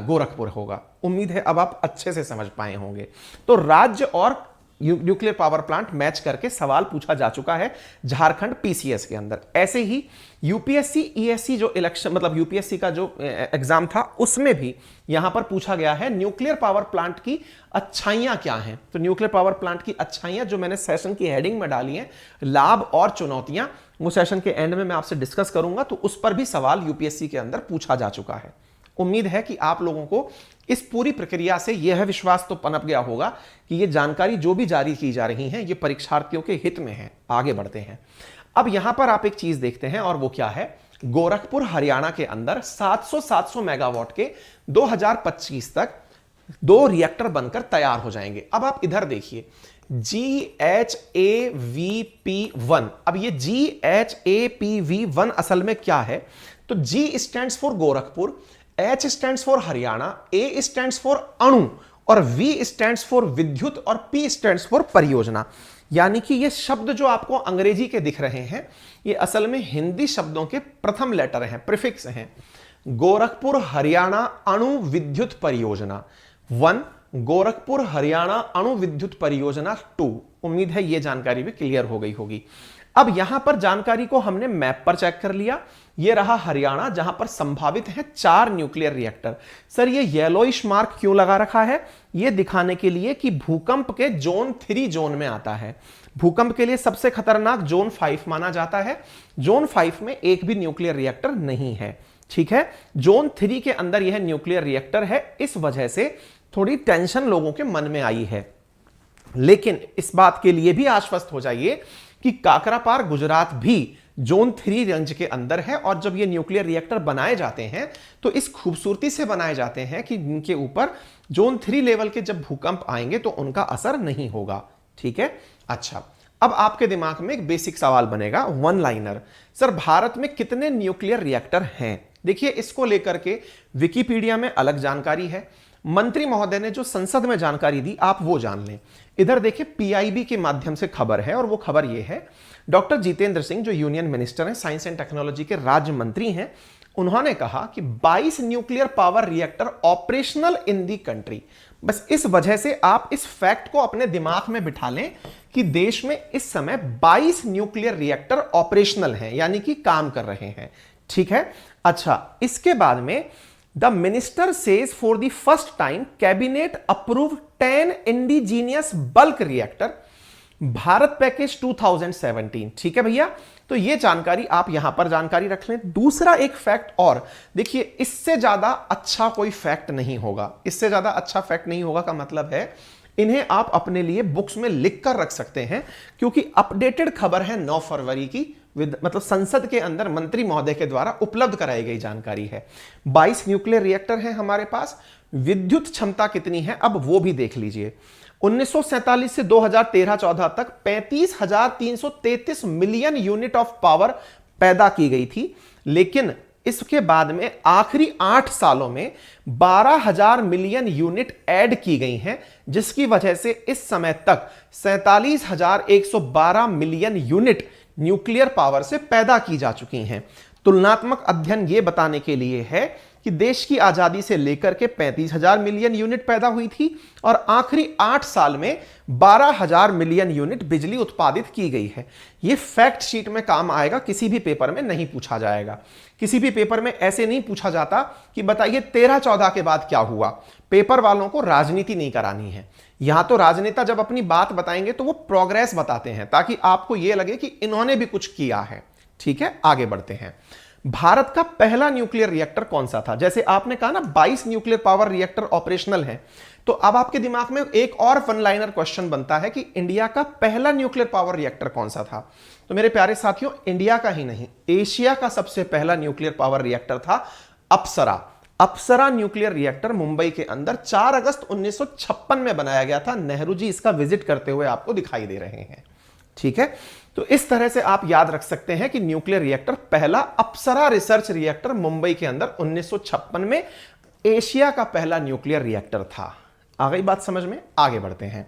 गोरखपुर होगा। उम्मीद है अब आप अच्छे से समझ पाए होंगे। तो राज्य और न्यूक्लियर पावर प्लांट मैच करके सवाल पूछा जा चुका है झारखंड पीसीएस के अंदर। ऐसे ही यूपीएससी ईएससी जो इलेक्शन, मतलब यूपीएससी का जो एग्जाम था, उसमें भी यहां पर पूछा गया है न्यूक्लियर पावर प्लांट की अच्छाइयां क्या हैं। तो न्यूक्लियर पावर प्लांट की अच्छाइयां जो मैंने सेशन की हेडिंग में डाली हैं, लाभ और चुनौतियां, वो सेशन के एंड में मैं आपसे डिस्कस करूंगा। तो उस पर भी सवाल यूपीएससी के अंदर पूछा जा चुका है। उम्मीद है कि आप लोगों को इस पूरी प्रक्रिया से यह विश्वास तो पनप गया होगा कि ये जानकारी जो भी जारी की जा रही है, ये परीक्षार्थियों के हित में है। आगे बढ़ते हैं। अब यहां पर आप एक चीज देखते हैं, और वो क्या है, गोरखपुर हरियाणा के अंदर 700 मेगावाट के 2025 तक 2 रिएक्टर बनकर तैयार हो जाएंगे। अब आप इधर देखिए, GHAVP1। अब ये GHAPV1 असल में क्या है? तो G stands for Gorakhpur, H stands for Haryana, A stands for अणु, और V स्टैंड्स फॉर विद्युत, और P स्टैंड्स फॉर परियोजना। यानी कि ये शब्द जो आपको अंग्रेजी के दिख रहे हैं, ये असल में हिंदी शब्दों के प्रथम लेटर हैं, प्रीफिक्स हैं। गोरखपुर हरियाणा अणु विद्युत परियोजना 1, गोरखपुर हरियाणा अणु विद्युत परियोजना 2। उम्मीद है ये जानकारी भी क्लियर हो गई होगी। अब यहां पर जानकारी को हमने मैप पर चेक कर लिया। ये रहा हरियाणा, जहां पर संभावित है 4 न्यूक्लियर रिएक्टर। सर ये येलोइश मार्क क्यों लगा रखा है? ये दिखाने के लिए कि भूकंप के जोन 3 जोन में आता है। भूकंप के लिए सबसे खतरनाक जोन 5 माना जाता है। जोन 5 में एक भी न्यूक्लियर रिएक्टर नहीं है। ठीक है, जोन 3 के अंदर यह न्यूक्लियर रिएक्टर है। इस वजह से थोड़ी टेंशन लोगों के मन में आई है। लेकिन इस बात के लिए भी आश्वस्त हो जाइए कि काकरापार गुजरात भी जोन 3 रेंज के अंदर है। और जब ये न्यूक्लियर रिएक्टर बनाए जाते हैं तो इस खूबसूरती से बनाए जाते हैं कि इनके ऊपर जोन 3 लेवल के जब भूकंप आएंगे तो उनका असर नहीं होगा। ठीक है, अच्छा, अब आपके दिमाग में एक बेसिक सवाल बनेगा, वन लाइनर। सर भारत में कितने न्यूक्लियर रिएक्टर हैं? देखिए, इसको लेकर के विकिपीडिया में अलग जानकारी है। मंत्री महोदय ने जो संसद में जानकारी दी, आप वो जान लें। इधर देखिए, पीआईबी के माध्यम से खबर है, और वो खबर ये है, डॉक्टर जितेंद्र सिंह जो यूनियन मिनिस्टर हैं, साइंस एंड टेक्नोलॉजी के राज्य मंत्री हैं, उन्होंने कहा कि 22 nuclear power reactor operational in the country. बस इस वजह से आप इस फैक्ट को अपने दिमाग में बिठा लें कि देश में इस समय 22 न्यूक्लियर रिएक्टर ऑपरेशनल हैं, यानी कि काम कर रहे हैं। ठीक है, अच्छा, इसके बाद में the minister says for the first time cabinet approve 10 indigenous bulk reactor Bharat package 2017। ठीक है भैया, तो ये जानकारी आप यहां पर जानकारी रख लें। दूसरा एक फैक्ट और देखिए, इससे ज्यादा अच्छा कोई फैक्ट नहीं होगा। इससे ज्यादा अच्छा फैक्ट नहीं होगा का मतलब है इन्हें आप अपने लिए बुक्स में लिख कर रख सकते हैं, क्योंकि अपडेटेड खबर है 9 फरवरी की, मतलब संसद के अंदर मंत्री महोदय के द्वारा उपलब्ध कराई गई जानकारी है। 22 न्यूक्लियर रिएक्टर हैं हमारे पास। विद्युत क्षमता कितनी है, अब वो भी देख लीजिए। 1947 से 2013-14 तक 35,333 मिलियन यूनिट ऑफ पावर पैदा की गई थी। लेकिन इसके बाद में आखिरी 8 सालों में 12,000 मिलियन यूनिट ऐड की गई हैं, जिसकी वजह से इस समय तक 47,112 मिलियन यूनिट न्यूक्लियर पावर से पैदा की जा चुकी हैं। तुलनात्मक अध्ययन यह बताने के लिए है कि देश की आजादी से लेकर के 35,000 मिलियन यूनिट पैदा हुई थी और आखिरी 8 साल में 12,000 मिलियन यूनिट बिजली उत्पादित की गई है। यह फैक्ट शीट में काम आएगा, किसी भी पेपर में नहीं पूछा जाएगा। किसी भी पेपर में ऐसे नहीं पूछा जाता कि बताइए 13-14 के बाद क्या हुआ। पेपर वालों को राजनीति नहीं करानी है। यहां तो राजनेता जब अपनी बात बताएंगे तो वो प्रोग्रेस बताते हैं ताकि आपको यह लगे कि इन्होंने भी कुछ किया है। ठीक है, आगे बढ़ते हैं। भारत का पहला न्यूक्लियर रिएक्टर कौन सा था? जैसे आपने कहा ना 22 न्यूक्लियर पावर रिएक्टर ऑपरेशनल है, तो अब आपके दिमाग में एक और वन लाइनर क्वेश्चन बनता है कि इंडिया का पहला न्यूक्लियर पावर रिएक्टर कौन सा था? तो मेरे प्यारे साथियों, इंडिया का ही नहीं, एशिया का सबसे पहला न्यूक्लियर पावर रिएक्टर था अप्सरा। अप्सरा न्यूक्लियर रिएक्टर मुंबई के अंदर 4 अगस्त 1956 में बनाया गया था। नेहरू जी इसका विजिट करते हुए आपको दिखाई दे रहे हैं। ठीक है, तो इस तरह से आप याद रख सकते हैं कि न्यूक्लियर रिएक्टर पहला अप्सरा रिसर्च रिएक्टर मुंबई के अंदर 1956 में एशिया का पहला न्यूक्लियर रिएक्टर था। आ गई बात समझ में? आगे बढ़ते हैं।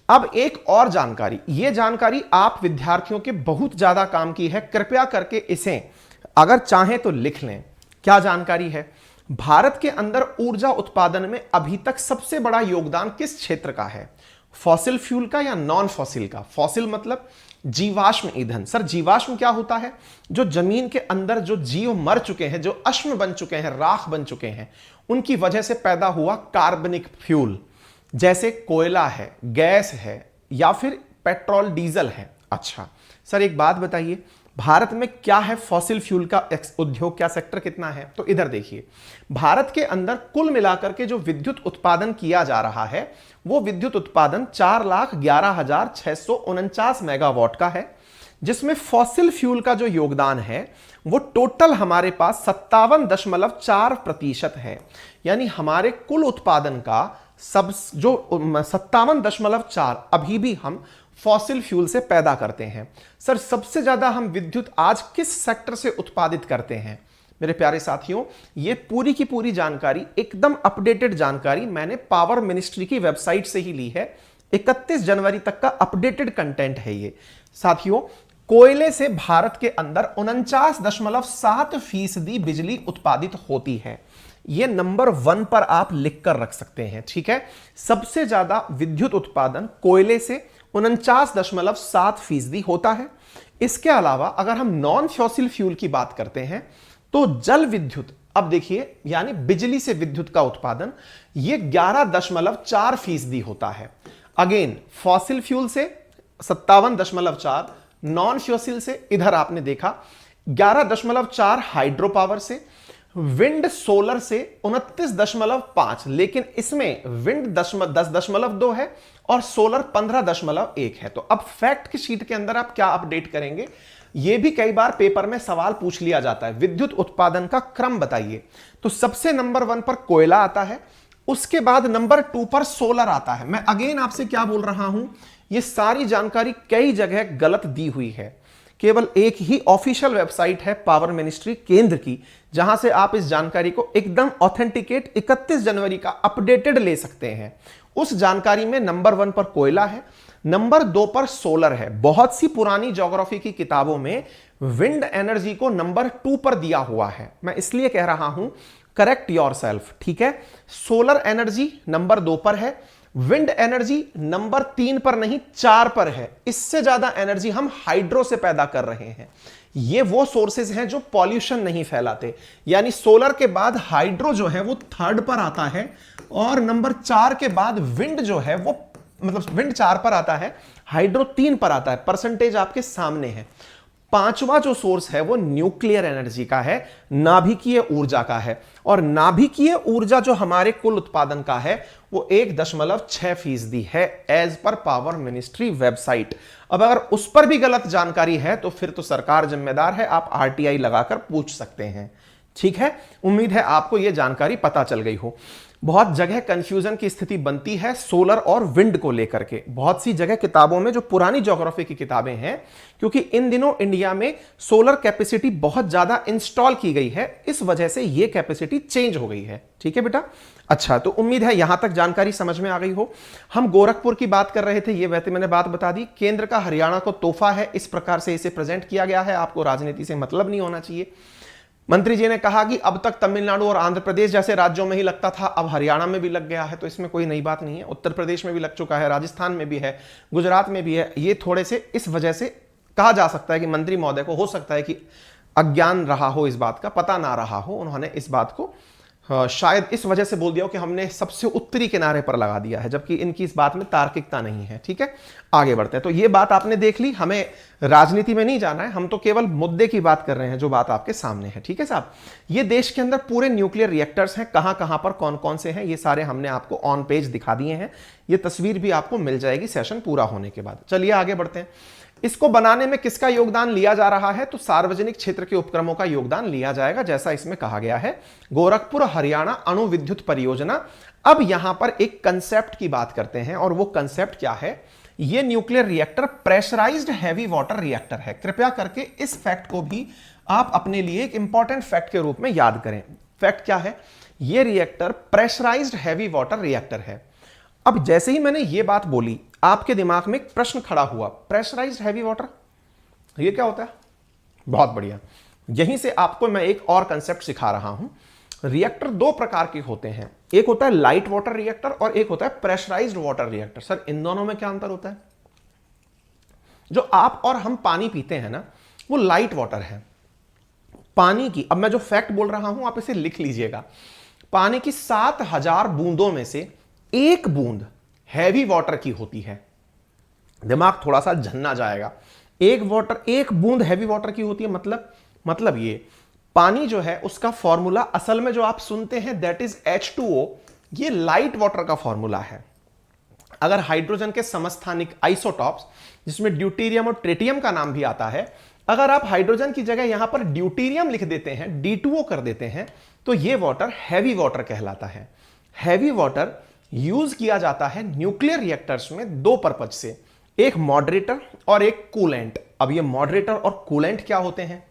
अब एक और जानकारी, यह जानकारी आप विद्यार्थियों के बहुत ज्यादा काम की है, कृपया करके इसे अगर चाहें तो लिख लें। क्या जानकारी है? भारत के अंदर ऊर्जा उत्पादन में अभी तक सबसे बड़ा योगदान किस क्षेत्र का है? फॉसिल फ्यूल का या नॉन फॉसिल का? फॉसिल मतलब जीवाश्म ईंधन। सर जीवाश्म क्या होता है? जो जमीन के अंदर जो जीव मर चुके हैं, जो अश्म बन चुके हैं, राख बन चुके हैं, उनकी वजह से पैदा हुआ कार्बनिक फ्यूल, जैसे कोयला है, गैस है या फिर पेट्रोल डीजल है। अच्छा सर एक बात बताइए, भारत में क्या है फॉसिल फ्यूल का उद्योग, क्या सेक्टर कितना है? तो इधर देखिए, भारत के अंदर कुल मिलाकर के जो विद्युत उत्पादन किया जा रहा है वो विद्युत उत्पादन 4,11,649 मेगावाट का है, जिसमें फॉसिल फ्यूल का जो योगदान है वो टोटल हमारे पास 57.4% है। यानी हमारे कुल उत्पादन का सब जो 57.4 अभी भी हम फॉसिल फ्यूल से पैदा करते हैं। सर सबसे ज्यादा हम विद्युत आज किस सेक्टर से उत्पादित करते हैं? मेरे प्यारे साथियों, ये पूरी की पूरी जानकारी, एकदम अपडेटेड जानकारी मैंने पावर मिनिस्ट्री की वेबसाइट से ही ली है। 31 जनवरी तक का अपडेटेड कंटेंट है ये। साथियों, कोयले से भारत के अंदर 49.7% बिजली उत्पादित होती है। ये नंबर 1 पर आप लिख कर रख सकते हैं। ठीक है, सबसे ज्यादा विद्युत उत्पादन कोयले से 49.7% होता है। इसके अलावा अगर हम नॉन फॉसिल फ्यूल की बात करते हैं तो जल विद्युत, अब देखिए यानी बिजली से विद्युत का उत्पादन, यह 11.4% होता है। अगेन फॉसिल फ्यूल से 57.4, नॉन फॉसिल से इधर आपने देखा 11.4, हाइड्रो पावर से, विंड सोलर से 29.5, लेकिन इसमें विंड 10.2 है और सोलर 15.1 है। तो अब फैक्ट की शीट के अंदर आप क्या अपडेट करेंगे? यह भी कई बार पेपर में सवाल पूछ लिया जाता है, विद्युत उत्पादन का क्रम बताइए। तो सबसे नंबर 1 पर कोयला आता है, उसके बाद नंबर 2 पर सोलर आता है। मैं अगेन आपसे क्या बोल रहा हूं, यह सारी जानकारी कई जगह गलत दी हुई है। केवल एक ही ऑफिशियल वेबसाइट है पावर मिनिस्ट्री केंद्र की, जहां से आप इस जानकारी को एकदम ऑथेंटिकेट 31 जनवरी का अपडेटेड ले सकते हैं। उस जानकारी में नंबर 1 पर कोयला है, नंबर 2 पर सोलर है। बहुत सी पुरानी ज्योग्राफी की किताबों में विंड एनर्जी को नंबर 2 पर दिया हुआ है। मैं इसलिए कह रहा हूं, करेक्ट योरसेल्फ। ठीक है, सोलर एनर्जी नंबर 2 पर है, विंड एनर्जी नंबर 3 पर नहीं 4 पर है। इससे ज्यादा एनर्जी हम हाइड्रो से पैदा कर रहे हैं। ये वो सोर्सेज हैं जो पॉल्यूशन नहीं फैलाते। यानी सोलर के बाद हाइड्रो जो है वो 3rd पर आता है और नंबर 4 के बाद विंड जो है वो, मतलब विंड 4 पर आता है, हाइड्रो 3 पर आता है। परसेंटेज आपके सामने है। 5वां जो सोर्स है वो न्यूक्लियर एनर्जी का है, नाभिकीय ऊर्जा का है। और नाभिकीय ऊर्जा जो हमारे कुल उत्पादन का है वो 1.6% है as per power ministry website. अब अगर उस पर भी गलत जानकारी है तो फिर तो सरकार जिम्मेदार है, आप RTI लगाकर पूछ सकते हैं। ठीक है, उम्मीद है आपको यह जानकारी पता चल गई हो। बहुत जगह कंफ्यूजन की स्थिति बनती है सोलर और विंड को लेकर के, बहुत सी जगह किताबों में, जो पुरानी ज्योग्राफी की किताबें हैं, क्योंकि इन दिनों इंडिया में सोलर कैपेसिटी बहुत ज्यादा इंस्टॉल की गई है, इस वजह से यह कैपेसिटी चेंज हो गई है। ठीक है बेटा, अच्छा तो उम्मीद है यहां तक जानकारी समझ में आ गई हो। हम गोरखपुर की बात कर रहे थे, ये वैसे मैंने बात बता दी। केंद्र का हरियाणा को तोहफा है, इस प्रकार से इसे प्रेजेंट किया गया है। आपको राजनीति से मतलब नहीं होना चाहिए। मंत्री जी ने कहा कि अब तक तमिलनाडु और आंध्र प्रदेश जैसे राज्यों में ही लगता था, अब हरियाणा में भी लग गया है, तो इसमें कोई नई बात नहीं है। उत्तर प्रदेश में भी लग चुका है, राजस्थान में भी है, गुजरात में भी है। ये थोड़े से इस वजह से कहा जा सकता है कि मंत्री महोदय को हो सकता है कि अज्ञान रहा हो, इस बात का पता ना रहा हो, उन्होंने इस बात को शायद इस वजह से बोल दिया हो कि हमने सबसे उत्तरी किनारे पर लगा दिया है, जबकि इनकी इस बात में तार्किकता नहीं है। ठीक है, आगे बढ़ते हैं। तो ये बात आपने देख ली, हमें राजनीति में नहीं जाना है, हम तो केवल मुद्दे की बात कर रहे हैं जो बात आपके सामने है। ठीक है साहब, ये देश के अंदर पूरे न्यूक्लियर रिएक्टर्स हैं, कहां कहां पर कौन कौन से हैं, ये सारे हमने आपको ऑन पेज दिखा दिए हैं। ये तस्वीर भी आपको मिल जाएगी सेशन पूरा होने के बाद। चलिए आगे बढ़ते हैं। इसको बनाने में किसका योगदान लिया जा रहा है? तो सार्वजनिक क्षेत्र के उपक्रमों का योगदान लिया जाएगा, जैसा इसमें कहा गया है। गोरखपुर हरियाणा अणु विद्युत परियोजना। अब यहां पर एक कंसेप्ट की बात करते हैं, और वो कंसेप्ट क्या है? ये nuclear reactor pressurised heavy water reactor है। कृपया करके इस फैक्ट को भी आप अपने लिए एक इंपॉर्टेंट फैक्ट के रूप में याद करें। फैक्ट क्या है? ये reactor pressurised heavy water reactor है। अब जैसे ही मैंने ये बात बोली, आपके दिमाग में एक प्रश्न खड़ा हुआ, प्रेशराइज्ड हैवी वाटर ये क्या होता है? बहुत बढ़िया, यहीं से आपको मैं एक और कंसेप्ट सिखा रहा हूं। रिएक्टर दो प्रकार के होते हैं, एक होता है लाइट वाटर रिएक्टर और एक होता है प्रेशराइज्ड वाटर रिएक्टर। सर इन दोनों में क्या अंतर होता है? जो आप और हम पानी पीते हैं ना, वो लाइट वाटर है। पानी की, अब मैं जो फैक्ट बोल रहा हूं आप इसे लिख लीजिएगा, पानी की 7000 बूंदों में से एक बूंद हैवी वाटर की होती है। दिमाग थोड़ा सा झन्ना जाएगा। एक बूंद हैवी वाटर की होती है, मतलब ये पानी जो है उसका फॉर्मूला असल में जो आप सुनते हैं दैट इज H2O, ये लाइट वाटर का फॉर्मूला है। अगर हाइड्रोजन के समस्थानिक आइसोटॉप्स, जिसमें ड्यूटेरियम और ट्रिटियम का नाम भी आता है, अगर आप हाइड्रोजन की जगह यहां पर ड्यूटेरियम लिख देते हैं, D2O कर देते हैं, तो ये वाटर हैवी वाटर कहलाता है। हैवी वाटर यूज किया जाता है न्यूक्लियर रिएक्टर्स में दो पर्पज से, एक मॉडरेटर और एक कूलेंट। अब ये मॉडरेटर और कूलेंट क्या होते हैं?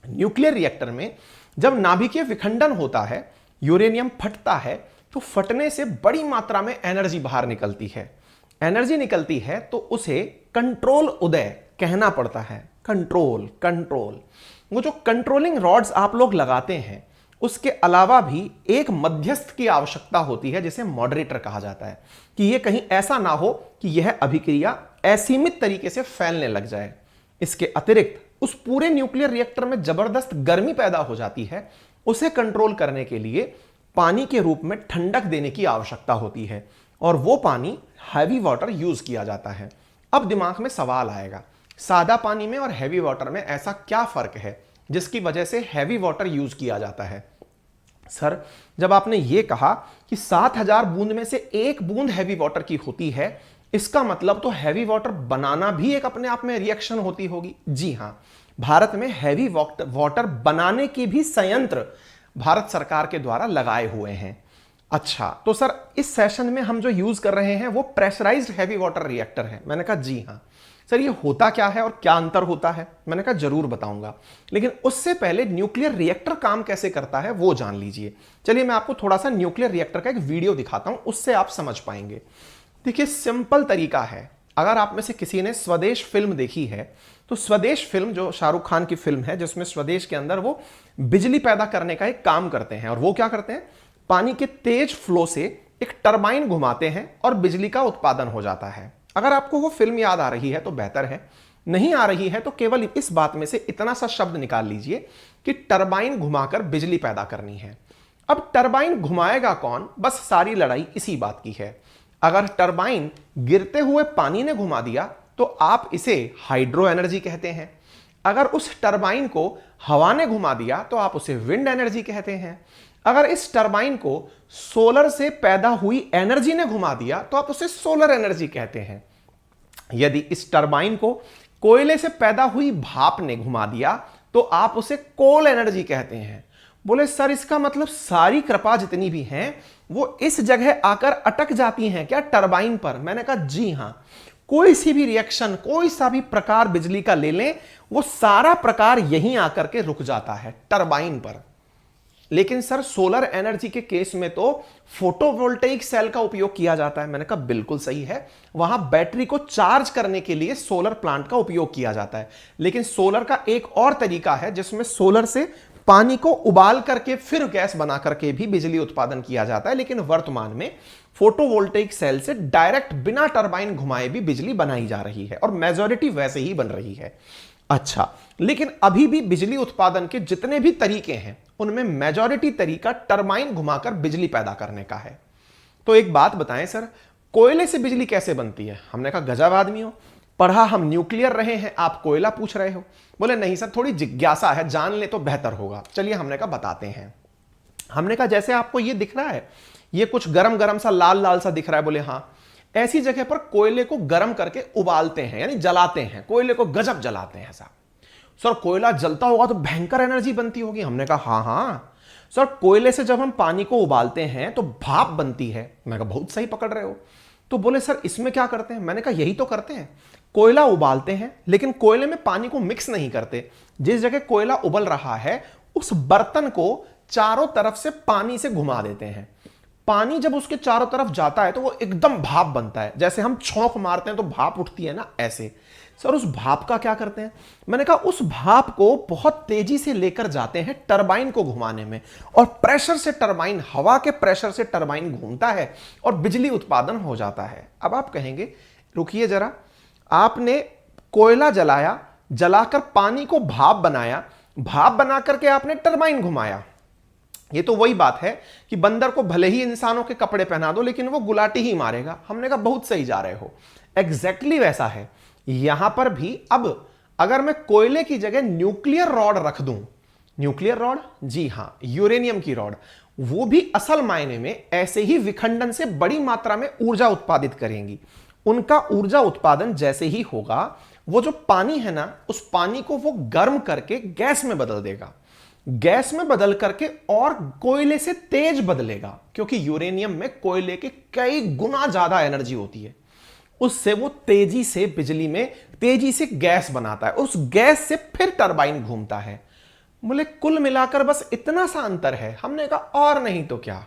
न्यूक्लियर रिएक्टर में जब नाभिकीय विखंडन होता है, यूरेनियम फटता है, तो फटने से बड़ी मात्रा में एनर्जी बाहर निकलती है। एनर्जी निकलती है तो उसे कंट्रोल उदय कहना पड़ता है। कंट्रोल वो जो कंट्रोलिंग रॉड्स आप लोग लगाते हैं, उसके अलावा भी एक मध्यस्थ की आवश्यकता होती है, जिसे मॉडरेटर कहा जाता है, कि यह कहीं ऐसा ना हो कि यह अभिक्रिया असीमित तरीके से फैलने लग जाए। इसके अतिरिक्त उस पूरे न्यूक्लियर रिएक्टर में जबरदस्त गर्मी पैदा हो जाती है, उसे कंट्रोल करने के लिए पानी के रूप में ठंडक देने की आवश्यकता होती है, और वो पानी हैवी वाटर यूज किया जाता है। अब दिमाग में सवाल आएगा, सादा पानी में और हैवी वाटर में ऐसा क्या फर्क है जिसकी वजह से हैवी वाटर यूज किया जाता है? सर जब आपने ये कहा कि 7000 बूंद में से एक बूंद हैवी वाटर की होती है, इसका मतलब तो हैवी वाटर बनाना भी एक अपने आप में रिएक्शन होती होगी। जी हां, भारत में हैवी वाटर बनाने के भी संयंत्र भारत सरकार के द्वारा लगाए हुए हैं। अच्छा, तो सर इस सेशन में हम जो यूज कर रहे हैं वो प्रेशराइज्ड हैवी वाटर रिएक्टर है। मैंने कहा जी हां। सर ये होता क्या है और क्या अंतर होता है? मैंने कहा जरूर बताऊंगा, लेकिन उससे पहले न्यूक्लियर रिएक्टर काम कैसे करता है वो जान लीजिए। चलिए मैं आपको थोड़ा सा न्यूक्लियर रिएक्टर का एक वीडियो दिखाता हूं, उससे आप समझ पाएंगे। देखिए सिंपल तरीका है। अगर आप में से किसी ने स्वदेश फिल्म देखी है, तो स्वदेश फिल्म जो शाहरुख खान की फिल्म है, जिसमें स्वदेश के अंदर वो बिजली पैदा करने का एक काम करते हैं, और वो क्या करते हैं, पानी के तेज फ्लो से एक टरबाइन घुमाते हैं और बिजली का उत्पादन हो जाता है। अगर आपको वो फिल्म याद आ रही है तो बेहतर है, नहीं आ रही है तो केवल इस बात में से इतना सा शब्द निकाल लीजिए कि टरबाइन घुमाकर बिजली पैदा करनी है। अब टरबाइन घुमाएगा कौन? बस सारी लड़ाई इसी बात की है। अगर टरबाइन गिरते हुए पानी ने घुमा दिया तो आप इसे हाइड्रो एनर्जी कहते हैं। अगर उस टरबाइन को हवा ने घुमा दिया तो आप उसे विंड एनर्जी कहते हैं। अगर इस टरबाइन को सोलर से पैदा हुई एनर्जी ने घुमा दिया तो आप उसे सोलर एनर्जी कहते हैं। यदि इस टरबाइन को कोयले से पैदा हुई भाप ने घुमा दिया तो आप उसे कोल एनर्जी कहते हैं। बोले सर इसका मतलब सारी कृपा जितनी भी हैं वो इस जगह आकर अटक जाती हैं क्या, टरबाइन पर? मैंने कहा जी हां। कोई सी भी रिएक्शन, कोई सा भी प्रकार बिजली का ले लें, वो सारा प्रकार यहीं आकर के रुक जाता है, टरबाइन पर। लेकिन सर सोलर एनर्जी के केस में तो फोटोवोल्टेइक सेल का उपयोग किया जाता है। मैंने कहा बिल्कुल सही है, वहां बैटरी को चार्ज करने के लिए सोलर प्लांट का उपयोग किया जाता है। लेकिन सोलर का एक और तरीका है जिसमें सोलर से पानी को उबाल करके फिर गैस बना करके भी बिजली उत्पादन किया जाता है, लेकिन वर्तमान में फोटोवोल्टेइक सेल से डायरेक्ट बिना टरबाइन घुमाए भी बिजली बनाई जा रही है और मेजॉरिटी वैसे ही बन रही है। अच्छा, लेकिन अभी भी बिजली उत्पादन के जितने भी तरीके हैं उनमें मेजॉरिटी तरीका टरबाइन घुमाकर बिजली पैदा करने का है। तो एक बात बताएं सर, कोयले से बिजली कैसे बनती है? हमने कहा गजब आदमी हो, पढ़ा हम न्यूक्लियर रहे हैं, आप कोयला पूछ रहे हो। बोले नहीं सर, थोड़ी जिज्ञासा है, जान ले तो बेहतर होगा। चलिए, हमने कहा बताते हैं। हमने कहा जैसे आपको ये दिख रहा है, ये कुछ गरम गरम सा लाल लाल सा दिख रहा है। बोले हाँ, ऐसी जगह पर कोयले को गरम करके उबालते हैं, यानी जलाते हैं। कोयले को गजब जलाते हैं साहब। सर कोयला जलता होगा तो भयंकर एनर्जी बनती होगी। हमने कहा हाँ हाँ सर, कोयले से जब हम पानी को उबालते हैं तो भाप बनती है। मैं कहा बहुत सही पकड़ रहे हो। तो बोले सर इसमें क्या करते हैं? मैंने कहा यही तो करते हैं, कोयला उबालते हैं लेकिन कोयले में पानी को मिक्स नहीं करते। जिस जगह कोयला उबल रहा है उस बर्तन को चारों तरफ से पानी से घुमा देते हैं। पानी जब उसके चारों तरफ जाता है तो वो एकदम भाप बनता है। जैसे हम छौंक मारते हैं तो भाप उठती है ना, ऐसे। सर उस भाप का क्या करते हैं? मैंने कहा उस भाप को बहुत तेजी से लेकर जाते हैं टरबाइन को घुमाने में, और प्रेशर से टरबाइन, हवा के प्रेशर से टरबाइन घूमता है और बिजली उत्पादन हो जाता है। अब आप कहेंगे रुकिए जरा, आपने कोयला जलाया, जलाकर पानी को भाप बनाया, भाप बना करके आपने टरबाइन घुमाया। ये तो वही बात है कि बंदर को भले ही इंसानों के कपड़े पहना दो लेकिन वो गुलाटी ही मारेगा। हमने कहा बहुत सही जा रहे हो। एग्जैक्टली वैसा है यहां पर भी। अब अगर मैं कोयले की जगह न्यूक्लियर रॉड रख दूं, न्यूक्लियर रॉड, जी हां, यूरेनियम की रॉड, वो भी असल मायने में ऐसे ही विखंडन से बड़ी मात्रा में ऊर्जा उत्पादित करेंगी। उनका ऊर्जा उत्पादन जैसे ही होगा, वो जो पानी है ना, उस पानी को वो गर्म करके गैस में बदल देगा। गैस में बदल करके और कोयले से तेज बदलेगा, क्योंकि यूरेनियम में कोयले के कई गुना ज्यादा एनर्जी होती है। उससे वो तेजी से बिजली में तेजी से गैस बनाता है, उस गैस से फिर टरबाइन घूमता है। बोले कुल मिलाकर बस इतना सा अंतर है। हमने कहा और नहीं तो क्या,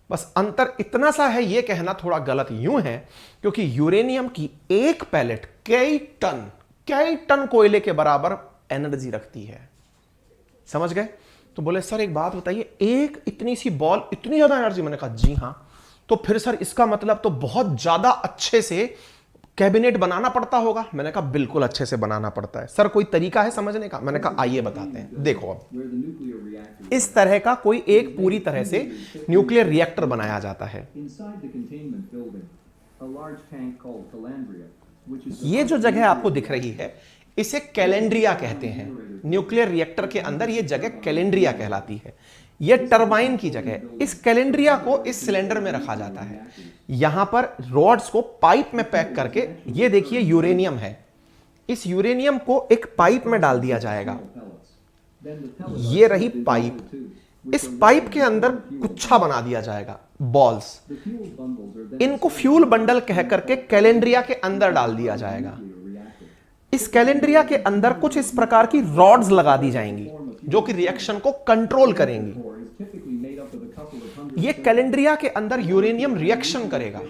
बस अंतर इतना सा है। यह कहना थोड़ा गलत यूं है क्योंकि यूरेनियम की एक पैलेट कई टन कोयले के बराबर एनर्जी रखती है। समझ गए? तो बोले सर एक बात बताइए, एक इतनी सी बॉल इतनी ज्यादा एनर्जी? मैंने कहा जी हां। तो फिर सर इसका मतलब तो बहुत ज्यादा अच्छे से कैबिनेट बनाना पड़ता होगा। मैंने कहा बिल्कुल अच्छे से बनाना पड़ता है। सर कोई तरीका है समझने का? मैंने कहा आइए बताते हैं। देखो, अब इस तरह का कोई एक पूरी तरह से न्यूक्लियर रिएक्टर बनाया जाता है। ये जो जगह आपको दिख रही है इसे कैलेंड्रिया कहते हैं। न्यूक्लियर रिएक्टर के अंदर ये जगह कैलेंड्रिया कहलाती है। यह टरबाइन की जगह। इस कैलेंड्रिया को इस सिलेंडर में रखा जाता है। यहां पर रॉड्स को पाइप में पैक करके, ये देखिए यूरेनियम है, इस यूरेनियम को एक पाइप में डाल दिया जाएगा। ये रही पाइप। इस पाइप के अंदर गुच्छा बना दिया जाएगा, बॉल्स। इनको फ्यूल बंडल कह करके कैलेंड्रिया के अंदर डाल दिया जाएगा। इस कैलेंड्रिया के अंदर कुछ इस प्रकार की रॉड्स लगा दी जाएंगी जो कि रिएक्शन को कंट्रोल करेंगी। ये कैलेंड्रिया के अंदर यूरेनियम रिएक्शन करेगा।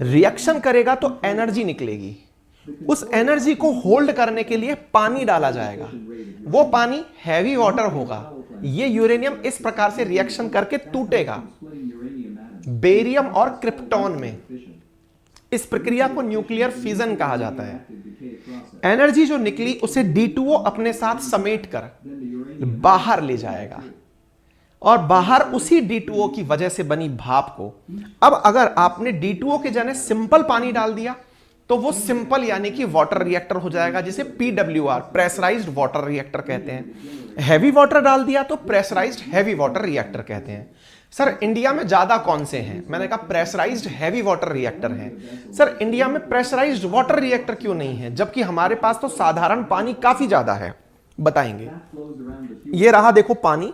रिएक्शन करेगा तो एनर्जी निकलेगी। उस एनर्जी को होल्ड करने के लिए पानी डाला जाएगा। वो पानी हैवी वाटर होगा। ये यूरेनियम इस प्रकार से रिएक्शन करके टूटेगा बेरियम और क्रिप्टॉन में। इस प्रक्रिया को न्यूक्लियर फिजन कहा जाता है। एनर्जी जो निकली उसे D2O अपने साथ समेट कर बाहर ले जाएगा और बाहर उसी D2O की वजह से बनी भाप को, अब अगर आपने D2O के जगह सिंपल पानी डाल दिया तो वो सिंपल यानी कि वाटर रिएक्टर हो जाएगा, जिसे PWR प्रेशराइज्ड वाटर रिएक्टर कहते हैं। हैवी वाटर डाल दिया तो प्रेशराइज्ड हैवी वाटर रिएक्टर कहते हैं। सर इंडिया में ज्यादा कौन से हैं? मैंने कहा प्रेशराइज्ड हैवी वाटर रिएक्टर हैं। सर इंडिया में प्रेशराइज्ड वाटर रिएक्टर क्यों नहीं है जबकि हमारे पास तो साधारण पानी काफी ज्यादा है? बताएंगे। ये रहा देखो पानी,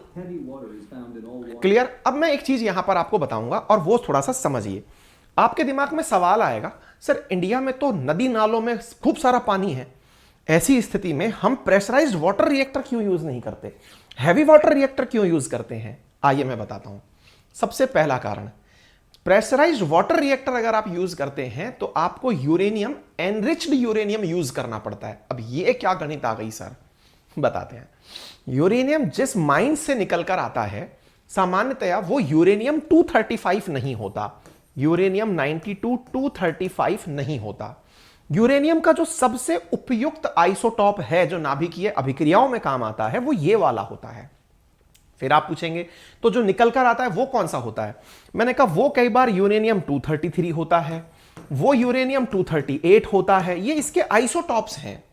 क्लियर। अब मैं एक चीज यहां पर आपको बताऊंगा और वो थोड़ा सा समझिए। आपके दिमाग में सवाल आएगा, सर इंडिया में तो नदी नालों में खूब सारा पानी है, ऐसी स्थिति में हम प्रेशराइज्ड वाटर रिएक्टर क्यों यूज नहीं करते, हैवी वाटर रिएक्टर क्यों यूज करते हैं? आइए मैं बताता हूं। सबसे पहला कारण, प्रेशराइज्ड वाटर रिएक्टर अगर आप यूज करते हैं तो आपको यूरेनियम, एनरिच्ड यूरेनियम यूज करना पड़ता है। अब ये क्या गणित आ गई सर? बताते हैं। यूरेनियम जिस माइन से निकलकर आता है सामान्यतया वो यूरेनियम 235 नहीं होता, यूरेनियम 92 235 नहीं होता। यूरेनियम का जो सबसे उपयुक्त आइसोटॉप है जो नाभिकीय अभिक्रियाओं में काम आता है वो ये वाला होता है। फिर आप पूछेंगे तो जो निकल कर आता है वो कौन सा होता है? मैंने कहा वो कई बार यूरेनियम 233 होता है, वो यूरेनियम 238 होता है, ये इसके आइसोटॉप्स हैं।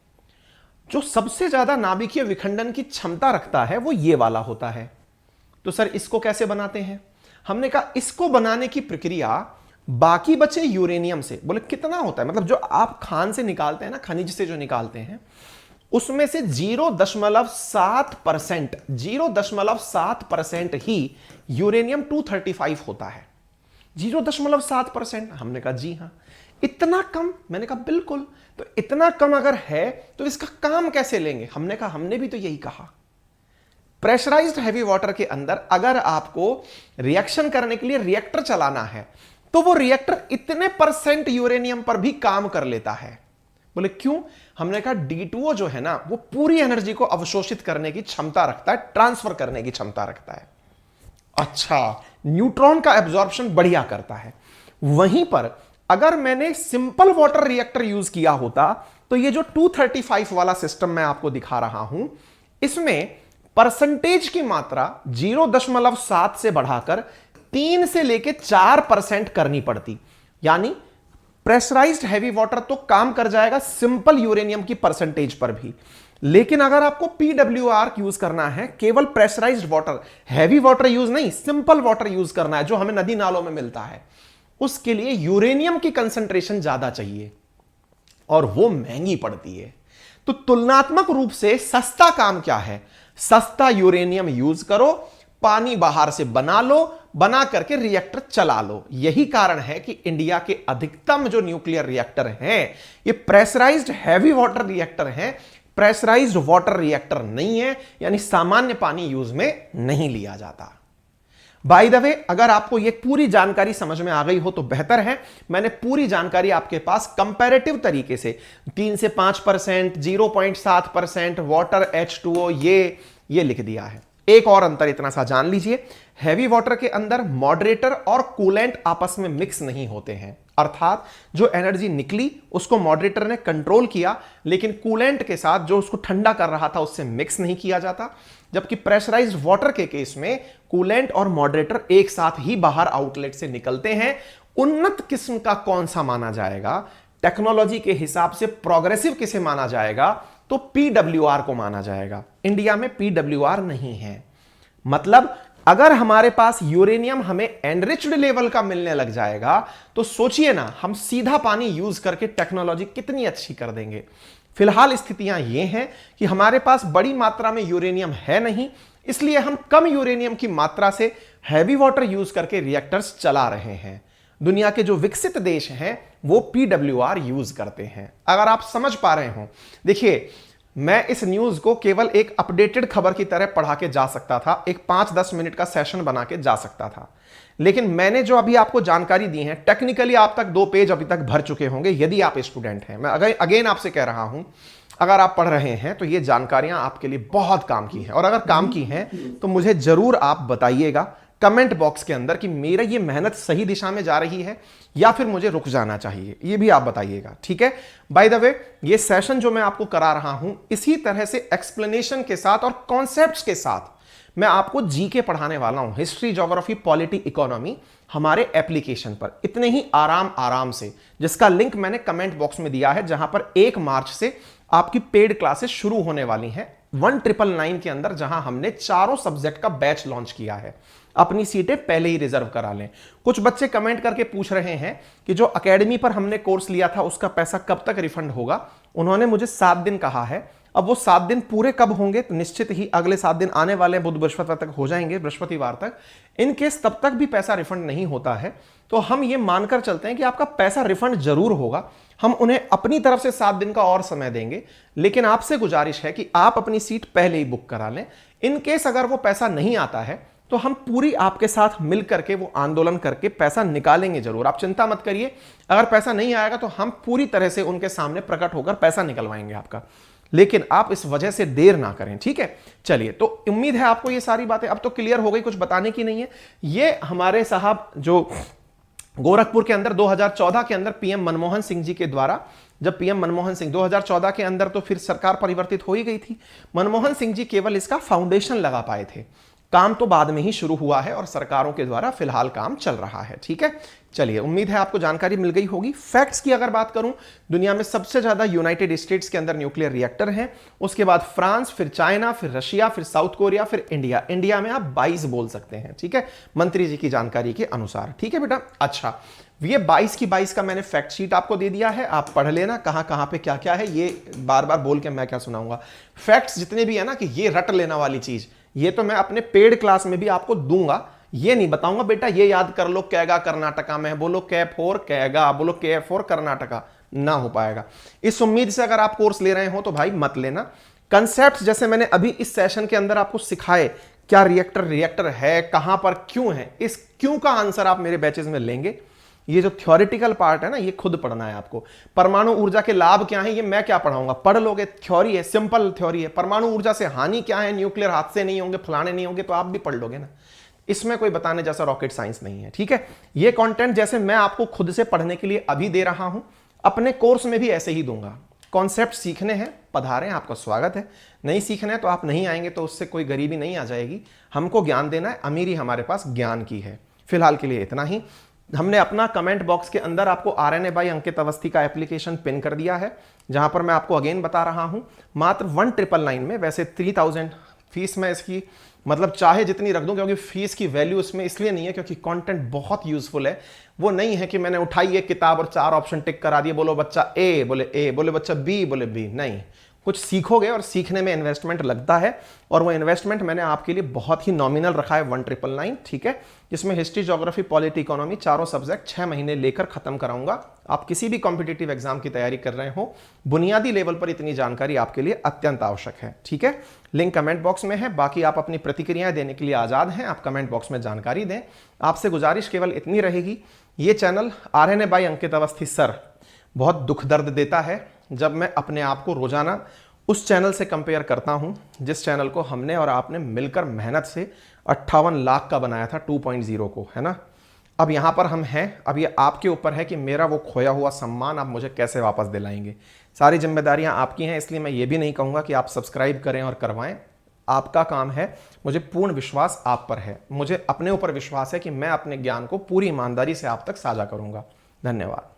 जो सबसे ज्यादा नाभिकीय विखंडन की क्षमता रखता है वो ये वाला होता है। तो सर इसको कैसे बनाते हैं? हमने कहा इसको बनाने की प्रक्रिया बाकी बचे यूरेनियम से, बोले कितना होता है, मतलब जो आप खान से निकालते हैं ना, खनिज से जो निकालते हैं, उसमें से 0.7% 0.7% ही यूरेनियम 235 होता है। 0.7%। हमने कहा जी हां, इतना कम? मैंने कहा बिल्कुल। तो इतना कम अगर है तो इसका काम कैसे लेंगे? हमने कहा हमने भी तो यही कहा। प्रेशराइज्ड हैवी वाटर के अंदर अगर आपको रिएक्शन करने के लिए रिएक्टर चलाना है तो वो रिएक्टर इतने % यूरेनियम पर भी काम कर लेता है। बोले क्यों? हमने कहा D2O जो है ना वो पूरी एनर्जी को अवशोषित करने की क्षमता रखता है, ट्रांसफर करने की क्षमता रखता है। अच्छा, न्यूट्रॉन का एब्जॉर्प्शन बढ़िया करता है। वहीं पर अगर मैंने सिंपल वाटर रिएक्टर यूज किया होता तो ये जो 235 वाला सिस्टम मैं आपको दिखा रहा हूं, इसमें परसेंटेज की मात्रा 0.7 से बढ़ाकर 3 से लेके 4% करनी पड़ती। यानी प्रेशराइज्ड हैवी वाटर तो काम कर जाएगा सिंपल यूरेनियम की परसेंटेज पर भी, लेकिन अगर आपको PWR यूज करना है, केवल pressurised water, heavy water use नहीं, सिंपल वाटर यूज करना है जो हमें नदी नालों में मिलता है, उसके लिए यूरेनियम की कंसंट्रेशन ज्यादा चाहिए और वो महंगी पड़ती है। तो तुलनात्मक रूप से सस्ता काम क्या है? सस्ता यूरेनियम यूज करो, पानी बाहर से बना लो, बना करके रिएक्टर चला लो। यही कारण है कि इंडिया के अधिकतम जो न्यूक्लियर रिएक्टर हैं ये प्रेशराइज्ड हैवी वाटर रिएक्टर हैं, प्रेशराइज्ड वाटर रिएक्टर नहीं है, यानी सामान्य पानी यूज में नहीं लिया जाता। बाय द वे, अगर आपको ये पूरी जानकारी समझ में आ गई हो तो बेहतर है। मैंने पूरी जानकारी आपके पास कंपैरेटिव तरीके से 3 से 5%, 0.7% वाटर H2O ये लिख दिया है। एक और अंतर इतना सा जान लीजिए, हैवी वाटर के अंदर मॉडरेटर और कूलेंट आपस में मिक्स नहीं होते हैं, अर्थात जो एनर्जी निकली उसको मॉडरेटर ने कंट्रोल किया, लेकिन कूलेंट के साथ जो उसको ठंडा कर रहा था उससे मिक्स नहीं किया जाता। जबकि प्रेशराइज्ड वाटर के केस में कूलेंट और मॉडरेटर एक साथ ही बाहर आउटलेट से निकलते हैं। उन्नत किस्म का कौन सा माना जाएगा? टेक्नोलॉजी के हिसाब से प्रोग्रेसिव किसे माना जाएगा? तो PWR को माना जाएगा। इंडिया में PWR नहीं है। मतलब अगर हमारे पास यूरेनियम हमें एनरिच्ड लेवल का मिलने लग जाएगा तो सोचिए ना, हम सीधा पानी यूज करके टेक्नोलॉजी कितनी अच्छी कर देंगे। फिलहाल स्थितियां ये हैं कि हमारे पास बड़ी मात्रा में यूरेनियम है नहीं, इसलिए हम कम यूरेनियम की मात्रा से हैवी वाटर यूज करके रिएक्टर्स चला रहे हैं। दुनिया के जो विकसित देश हैं वो PWR यूज करते हैं। अगर आप समझ पा रहे हो, देखिए मैं इस न्यूज को केवल एक अपडेटेड खबर की तरह पढ़ा के जा सकता था, एक 5-10 मिनट का सेशन बना के जा सकता था, लेकिन मैंने जो अभी आपको जानकारी दी है, टेक्निकली आप तक 2 पेज अभी तक भर चुके होंगे यदि आप स्टूडेंट हैं। मैं अगेन आपसे कह रहा हूं, अगर आप पढ़ रहे हैं तो ये जानकारियां आपके लिए बहुत काम की हैं, और अगर काम की हैं तो मुझे जरूर आप बताइएगा कमेंट बॉक्स के अंदर कि मेरा ये मेहनत सही दिशा में जा रही है या फिर मुझे रुक जाना चाहिए, ये भी आप बताइएगा, ठीक है। बाय द वे, ये सेशन जो मैं आपको करा रहा हूं इसी तरह से एक्सप्लेनेशन के साथ और कॉन्सेप्ट्स के साथ मैं आपको जीके पढ़ाने वाला हूं, हिस्ट्री, ज्योग्राफी, पॉलिटी, इकोनॉमी, हमारे एप्लीकेशन पर, इतने ही आराम से, जिसका लिंक मैंने कमेंट बॉक्स में दिया है, जहां पर 1 मार्च से आपकी पेड क्लासेस शुरू होने वाली हैं 1999 के अंदर, जहां हमने चारों सब्जेक्ट का बैच लॉन्च किया है। अपनी सीटें पहले ही रिजर्व करा लें। कुछ बच्चे कमेंट करके पूछ रहे हैं कि जो एकेडमी पर हमने कोर्स लिया था उसका पैसा कब तक रिफंड होगा। उन्होंने मुझे 7 दिन कहा है। अब वो 7 दिन पूरे कब होंगे? तो निश्चित ही अगले 7 दिन आने वाले बुध बृहस्पतिवार तक हो जाएंगे, बृहस्पतिवार तक। इन केस तब तक भी पैसा रिफंड नहीं होता है तो हम ये मानकर चलते हैं कि आपका पैसा रिफंड जरूर होगा। हम उन्हें अपनी तरफ से 7 दिन का और समय देंगे, लेकिन आपसे गुजारिश है कि आप अपनी सीट पहले ही बुक करा लें। इन केस अगर वो पैसा नहीं आता है तो हम पूरी आपके साथ मिल करके वो आंदोलन करके पैसा निकालेंगे जरूर, आप चिंता मत करिए। अगर पैसा नहीं आएगा तो हम पूरी तरह से उनके सामने प्रकट होकर पैसा निकलवाएंगे आपका। लेकिन आप इस वजह से देर ना करें, ठीक है। चलिए, तो उम्मीद है आपको ये सारी बातें अब तो क्लियर हो गई, कुछ बताने की नहीं है। ये हमारे साहब जो गोरखपुर के अंदर 2014 के अंदर पीएम मनमोहन सिंह जी के द्वारा, जब पीएम मनमोहन सिंह 2014 के अंदर तो फिर सरकार परिवर्तित हो ही गई थी, मनमोहन सिंह जी केवल इसका फाउंडेशन लगा पाए थे, काम तो बाद में ही शुरू हुआ है और सरकारों के द्वारा फिलहाल काम चल रहा है, ठीक है। चलिए, उम्मीद है आपको जानकारी मिल गई होगी। फैक्ट्स की अगर बात करूं, दुनिया में सबसे ज्यादा यूनाइटेड स्टेट्स के अंदर न्यूक्लियर रिएक्टर हैं, उसके बाद फ्रांस, फिर चाइना, फिर रशिया, फिर साउथ कोरिया, फिर इंडिया। इंडिया में आप 22 बोल सकते हैं, ठीक है, मंत्री जी की जानकारी के अनुसार, ठीक है बेटा। अच्छा, ये 22 की 22 का मैंने फैक्ट शीट आपको दे दिया है, आप पढ़ लेना कहां कहां पे क्या क्या है। ये बार बार बोल के मैं क्या सुनाऊंगा, फैक्ट्स जितने भी है ना कि ये रट लेना वाली चीज, ये तो मैं अपने पेड क्लास में भी आपको दूंगा। ये नहीं बताऊंगा बेटा ये याद कर लो कैगा कर्नाटका में, बोलो कै फोर कैगा, बोलो कै फोर कर्नाटका, ना हो पाएगा। इस उम्मीद से अगर आप कोर्स ले रहे हो तो भाई मत लेना। कंसेप्ट जैसे मैंने अभी इस सेशन के अंदर आपको सिखाए, क्या रिएक्टर है, कहां पर क्यों है, इस क्यों का आंसर आप मेरे बैचेस में लेंगे। ये जो थ्योरेटिकल पार्ट है ना, ये खुद पढ़ना है आपको। परमाणु ऊर्जा के लाभ क्या है, ये मैं क्या पढ़ाऊंगा, पढ़ लोगे, थ्योरी है, सिंपल थ्योरी है। परमाणु ऊर्जा से हानि क्या है, न्यूक्लियर हादसे नहीं होंगे, फलाने नहीं होंगे, तो आप भी पढ़ लोगे ना। इसमें कोई बताने जैसा रॉकेट साइंस नहीं है, ठीक है। ये कंटेंट जैसे मैं आपको खुद से पढ़ने के लिए अभी दे रहा हूं, अपने कोर्स में भी ऐसे ही दूंगा। कॉन्सेप्ट सीखने हैं, पधारें, आपका स्वागत है। नहीं सीखना है तो आप नहीं आएंगे तो उससे कोई गरीबी नहीं आ जाएगी। हमको ज्ञान देना है, अमीरी हमारे पास ज्ञान की है। फिलहाल के लिए इतना ही। हमने अपना कमेंट बॉक्स के अंदर आपको RNA बाई अंकित अवस्थी का एप्लीकेशन पिन कर दिया है, जहां पर मैं आपको अगेन बता रहा हूं, मात्र 1999 में, वैसे 3000 फीस में इसकी, मतलब चाहे जितनी रख दूं, क्योंकि फीस की वैल्यू इसमें इसलिए नहीं है क्योंकि कंटेंट बहुत यूजफुल है। वो नहीं है कि मैंने उठाई एक किताब और 4 ऑप्शन टिक करा दिए, बोलो बच्चा ए, बोले बच्चा बी, बोले बी। नहीं, कुछ सीखोगे और सीखने में इन्वेस्टमेंट लगता है, और वो इन्वेस्टमेंट मैंने आपके लिए बहुत ही नॉमिनल रखा है, 1999, ठीक है, जिसमें हिस्ट्री, ज्योग्राफी, पॉलिटी, इकोनॉमी, चारों सब्जेक्ट 6 महीने लेकर खत्म कराऊंगा। आप किसी भी कॉम्पिटिटिव एग्जाम की तैयारी कर रहे हो, बुनियादी लेवल पर इतनी जानकारी आपके लिए अत्यंत आवश्यक है, ठीक है। लिंक कमेंट बॉक्स में है, बाकी आप अपनी प्रतिक्रियाएं देने के लिए आजाद हैं, आप कमेंट बॉक्स में जानकारी दें। आपसे गुजारिश केवल इतनी रहेगी, ये channel RNA by Ankit Awasthi sir बहुत दुख दर्द देता है जब मैं अपने आप को रोजाना उस चैनल से कंपेयर करता हूं जिस चैनल को हमने और आपने मिलकर मेहनत से 58 लाख का बनाया था 2.0 को, है ना। अब यहां पर हम हैं, अब ये आपके ऊपर है कि मेरा वो खोया हुआ सम्मान आप मुझे कैसे वापस दिलाएंगे। सारी जिम्मेदारियां आपकी हैं, इसलिए मैं ये भी नहीं कहूंगा कि आप सब्सक्राइब करें और करवाएं, आपका काम है। मुझे पूर्ण विश्वास आप पर है, मुझे अपने ऊपर विश्वास है कि मैं अपने ज्ञान को पूरी ईमानदारी से आप तक साझा करूंगा। धन्यवाद।